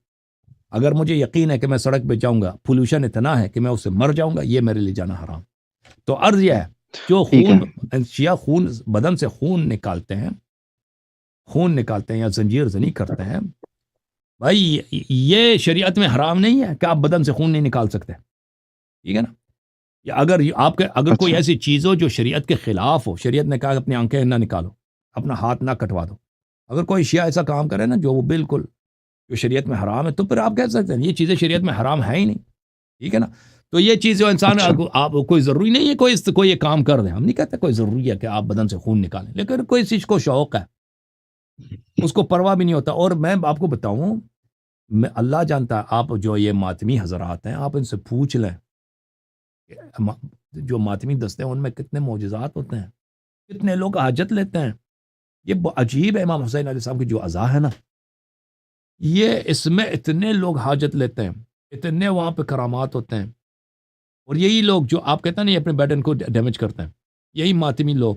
اگر مجھے یقین ہے کہ میں سڑک پہ جاؤں گا, پولوشن اتنا ہے کہ میں اس سے مر جاؤں گا, یہ میرے لیے جانا حرام. تو عرض یہ ہے, جو ٹھیک ہے. شیعہ خون بدن سے خون نکالتے ہیں یا زنجیر زنی کرتے ہیں, بھائی یہ شریعت میں حرام نہیں ہے کہ آپ بدن سے خون نہیں نکال سکتے, ٹھیک ہے نا. یا اگر کوئی اچھا. ایسی چیز ہو جو شریعت کے خلاف ہو, شریعت نے کہا اپنی آنکھیں نہ نکالو, اپنا ہاتھ نہ کٹوا دو, اگر کوئی شیعہ ایسا کام کرے نا جو وہ بالکل جو شریعت میں حرام ہے, تو پھر آپ کہہ سکتے ہیں یہ چیزیں شریعت میں حرام ہے ہی نہیں, ٹھیک ہے نا. تو یہ چیز جو انسان, اچھا. آپ کوئی ضروری نہیں ہے کوئی یہ کام کر دیں, ہم نہیں کہتے کوئی ضروری ہے کہ آپ بدن سے خون نکالیں, لیکن کوئی چیز کو شوق ہے, اس کو پرواہ بھی نہیں ہوتا. اور میں آپ کو بتاؤں, اللہ جانتا ہے, آپ جو یہ ماتمی حضرات ہیں, آپ ان سے پوچھ لیں جو ماتمی دستے ہیں ان میں کتنے معجزات ہوتے ہیں, کتنے لوگ حاجت لیتے ہیں. یہ عجیب ہے, امام حسین علیہ السلام کی جو عزا ہے نا, یہ اس میں اتنے لوگ حاجت لیتے ہیں, اتنے وہاں پہ کرامات ہوتے ہیں. اور یہی لوگ جو آپ کہتے ہیں نا یہ اپنے بیڈن کو ڈیمیج کرتے ہیں, یہی ماتمی لوگ,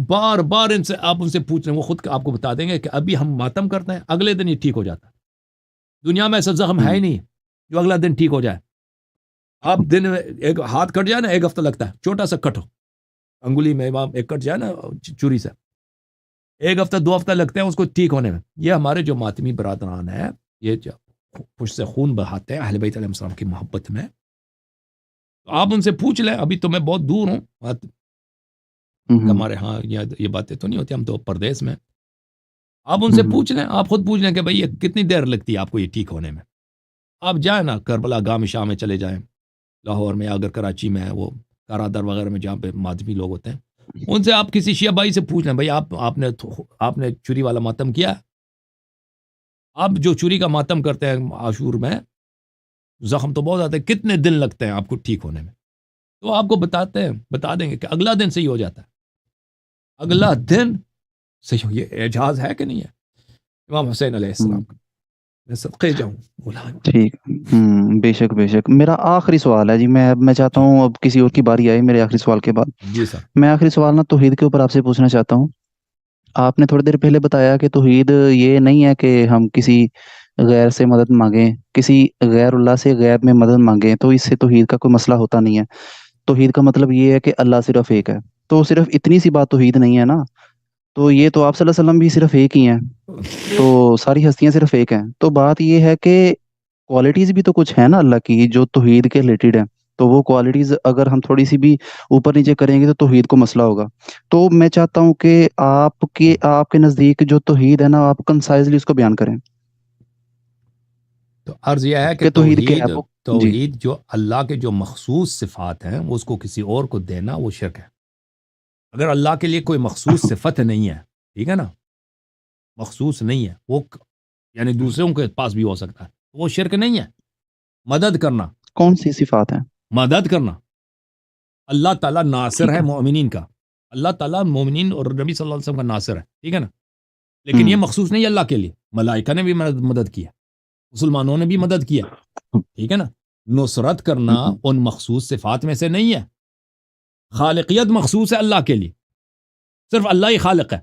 بار بار آپ ان سے پوچھ رہے ہیں, وہ خود آپ کو بتا دیں گے کہ ابھی ہم ماتم کرتے ہیں, اگلے دن یہ ٹھیک ہو جاتا ہے. دنیا میں ایسا زخم ہے ہی نہیں جو اگلا دن ٹھیک ہو جائے. آپ دن میں ایک ہاتھ کٹ جائے نا, 1 ہفتہ لگتا ہے, چھوٹا سا کٹ ہو انگلی میں, ایک کٹ جائے نا چوری سے, 1 ہفتہ 2 ہفتہ لگتے ہیں اس کو ٹھیک ہونے میں. یہ ہمارے جو ماتمی برادران ہیں, یہ پشت سے خون بہاتے ہیں اہل بیت علیہ السلام کی محبت میں, تو آپ ان سے پوچھ لیں. ابھی تو میں بہت دور ہوں, ہمارے ہاں یہ باتیں تو نہیں ہوتی, ہم تو پردیس میں. آپ ان سے پوچھ لیں, آپ خود پوچھ لیں کہ بھئی یہ کتنی دیر لگتی ہے آپ کو یہ ٹھیک ہونے میں. آپ جائیں نا کربلا گام شاہ میں چلے جائیں, لاہور میں, اگر کراچی میں ہے وہ کارادر وغیرہ میں جہاں پہ ماتمی لوگ ہوتے ہیں, ان سے آپ کسی شیعہ بھائی سے پوچھ لیں, بھئی آپ نے چوری والا ماتم کیا؟ آپ جو چوری کا ماتم کرتے ہیں عاشور میں, زخم تو بہت آتے ہیں, کتنے دن لگتے ہیں آپ کو ٹھیک ہونے میں؟ تو آپ کو بتا دیں گے کہ اگلا دن صحیح ہو جاتا ہے, اگلا دن صحیح ہو. یہ اعجاز ہے کہ نہیں ہے امام حسین علیہ السلام کا؟ میں صدقے جاؤں. ٹھیک. بے شک بے شک. میرا آخری سوال ہے جی, میں چاہتا جی ہوں اب کسی اور کی باری آئے میرے آخری سوال کے بعد. جی سر. میں آخری سوال نا توحید کے اوپر آپ سے پوچھنا چاہتا ہوں. آپ نے تھوڑی دیر پہلے بتایا کہ توحید یہ نہیں ہے کہ ہم کسی غیر سے مدد مانگیں, کسی غیر اللہ سے غیب میں مدد مانگیں, تو اس سے توحید کا کوئی مسئلہ ہوتا نہیں ہے. توحید کا مطلب یہ ہے کہ اللہ صرف ایک ہے. تو صرف اتنی سی بات توحید نہیں ہے نا, تو یہ تو آپ صلی اللہ علیہ وسلم بھی صرف ایک ہی ہیں, تو ساری ہستیاں صرف ایک ہیں. تو بات یہ ہے کہ کوالٹیز بھی تو کچھ ہیں نا اللہ کی جو توحید کے ریلیٹڈ ہیں, تو وہ کوالٹیز اگر ہم تھوڑی سی بھی اوپر نیچے کریں گے تو توحید کو مسئلہ ہوگا. تو میں چاہتا ہوں کہ آپ کے نزدیک جو توحید ہے نا, آپ کنسائزلی اس کو بیان کریں تو عرض یہ ہے کہ کہ توحید کیا ہے وہ. جی. توحید جو اللہ کے جو مخصوص صفات ہیں وہ اس کو کسی اور کو دینا وہ شرک ہے. اگر اللہ کے لیے کوئی مخصوص صفت نہیں ہے, ٹھیک ہے نا, مخصوص نہیں ہے وہ, یعنی دوسروں کے پاس بھی ہو سکتا ہے, وہ شرک نہیں ہے. مدد کرنا, کون سی صفات ہیں؟ مدد کرنا, اللہ تعالیٰ ناصر ٹھیک ہے ہے. مومنین کا, اللہ تعالیٰ مومنین اور نبی صلی اللہ علیہ وسلم کا ناصر ہے, ٹھیک ہے نا. لیکن یہ ہوں. مخصوص نہیں ہے اللہ کے لیے, ملائکہ نے بھی مدد کی ہے, مسلمانوں نے بھی مدد کی ہے, ٹھیک ہے نا. نصرت کرنا ان مخصوص صفات میں سے نہیں ہے. خالقیت مخصوص ہے اللہ کے لیے, صرف اللہ ہی خالق ہے.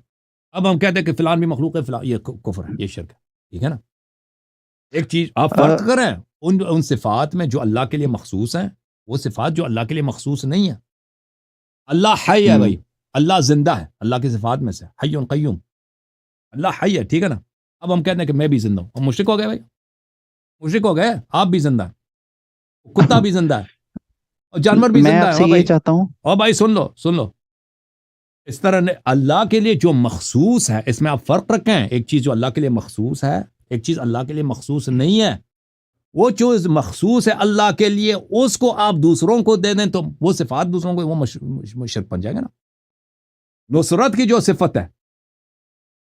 اب ہم کہتے ہیں کہ فلان بھی مخلوق ہے, فلان, یہ کفر ہے, یہ شرک ہے, ٹھیک ہے نا. ایک چیز آپ فرق کریں ان صفات میں جو اللہ کے لیے مخصوص ہیں، وہ صفات جو اللہ کے لیے مخصوص نہیں ہیں. اللہ حی ہے بھائی، اللہ زندہ ہے، اللہ کی صفات میں سے حی قیوم، اللہ حی ہے، ٹھیک ہے نا. اب ہم کہتے ہیں کہ میں بھی زندہ ہوں، اب مشرک ہو گئے بھائی، مشرک ہو گئے. آپ بھی زندہ ہے، کتا بھی زندہ ہے، اور جانور بھی میں زندہ آپ ہے. سے اور یہ بھائی، چاہتا ہوں، اور بھائی سن لو، اس طرح اللہ کے لیے جو مخصوص ہے، اس میں آپ فرق رکھیں. ایک چیز جو اللہ کے لیے مخصوص ہے، ایک چیز اللہ کے لیے مخصوص نہیں ہے. وہ چیز مخصوص ہے اللہ کے لیے، اس کو آپ دوسروں کو دے دیں تو وہ صفات دوسروں کو، وہ شرک بن جائے گا نا. نصرت کی جو صفت ہے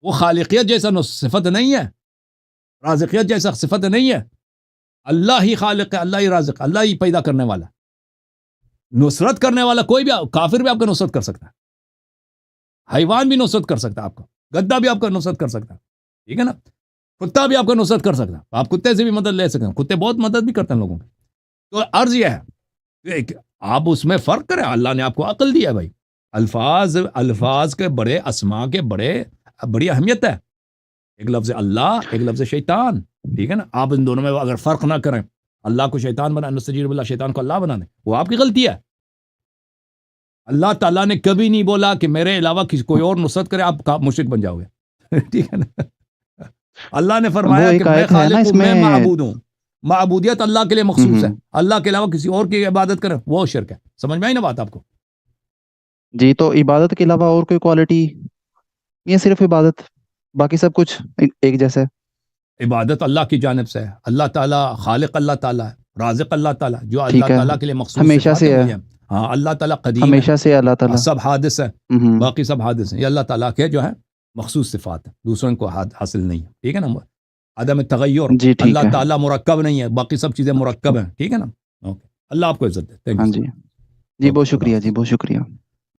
وہ خالقیت جیسا صفت نہیں ہے، رازقیت جیسا صفت نہیں ہے. اللہ ہی خالق ہے، اللہ ہی رازق، اللہ ہی پیدا کرنے والا. نصرت کرنے والا کوئی بھی، کافر بھی آپ کا نصرت کر سکتا ہے، حیوان بھی نصرت کر سکتا ہے آپ کا، گدھا بھی آپ کا نصرت کر سکتا ہے، ٹھیک ہے نا. کتا بھی آپ کا نصرت کر سکتا ہے، آپ کتے سے بھی مدد لے سکتے ہیں، کتے بہت مدد بھی کرتے ہیں لوگوں کی. تو عرض یہ ہے کہ آپ اس میں فرق کریں. اللہ نے آپ کو عقل دیا ہے بھائی. الفاظ کے بڑے، اسماء کے بڑی اہمیت ہے. ایک لفظ اللہ، ایک لفظ شیطان، ٹھیک ہے نا. آپ ان دونوں میں اگر فرق نہ کریں، اللہ کو شیطان بنا، نستجیر باللہ، شیطان کو اللہ بنا دیں، وہ آپ کی غلطی ہے. اللہ تعالیٰ نے کبھی نہیں بولا کہ میرے علاوہ کوئی اور نصرت کرے آپ مشرک بن جاؤ گے. ٹھیک ہے نا. اللہ نے وہ فرمایا کہ ایک میں آیت ہے نا خالق اس ہوں، میں. میں معبود ہوں. معبودیت اللہ کے لیے مخصوص ہے، اللہ کے علاوہ کسی اور کی عبادت کریں وہ شرک ہے. سمجھ میں آئی نا بات آپ کو؟ جی، تو عبادت کے علاوہ اور کوئی کوالٹی، یہ صرف عبادت، باقی سب کچھ ایک جیسا ہے؟ عبادت اللہ کی جانب سے ہے. اللہ تعالیٰ خالق، اللہ تعالیٰ ہے رازق، اللہ تعالیٰ جو اللہ ٹھیک ہے، تعالیٰ کے لیے مخصوص ہمیشہ صفات سے ہیں ہے، وہی ہیں. ہاں، اللہ تعالیٰ قدیم ہے، ہمیشہ سے اللہ تعالیٰ. سب حادث ہے، ہوں، باقی سب حادث ہیں. یہ اللہ تعالیٰ کے جو ہے مخصوص صفات ہیں، دوسروں کو حاصل نہیں ہے. ٹھیک ہے نا. عدم تغیر، جی ٹھیک اللہ ہے. تعالیٰ مرکب نہیں ہے، باقی سب چیزیں مرکب ہیں. ٹھیک ہے نا. اوکے، اللہ آپ کو عزت دے. تھینک ہاں یو جی، سر. جی اوکے، بہت خدا شکریہ، حافظ. جی بہت شکریہ.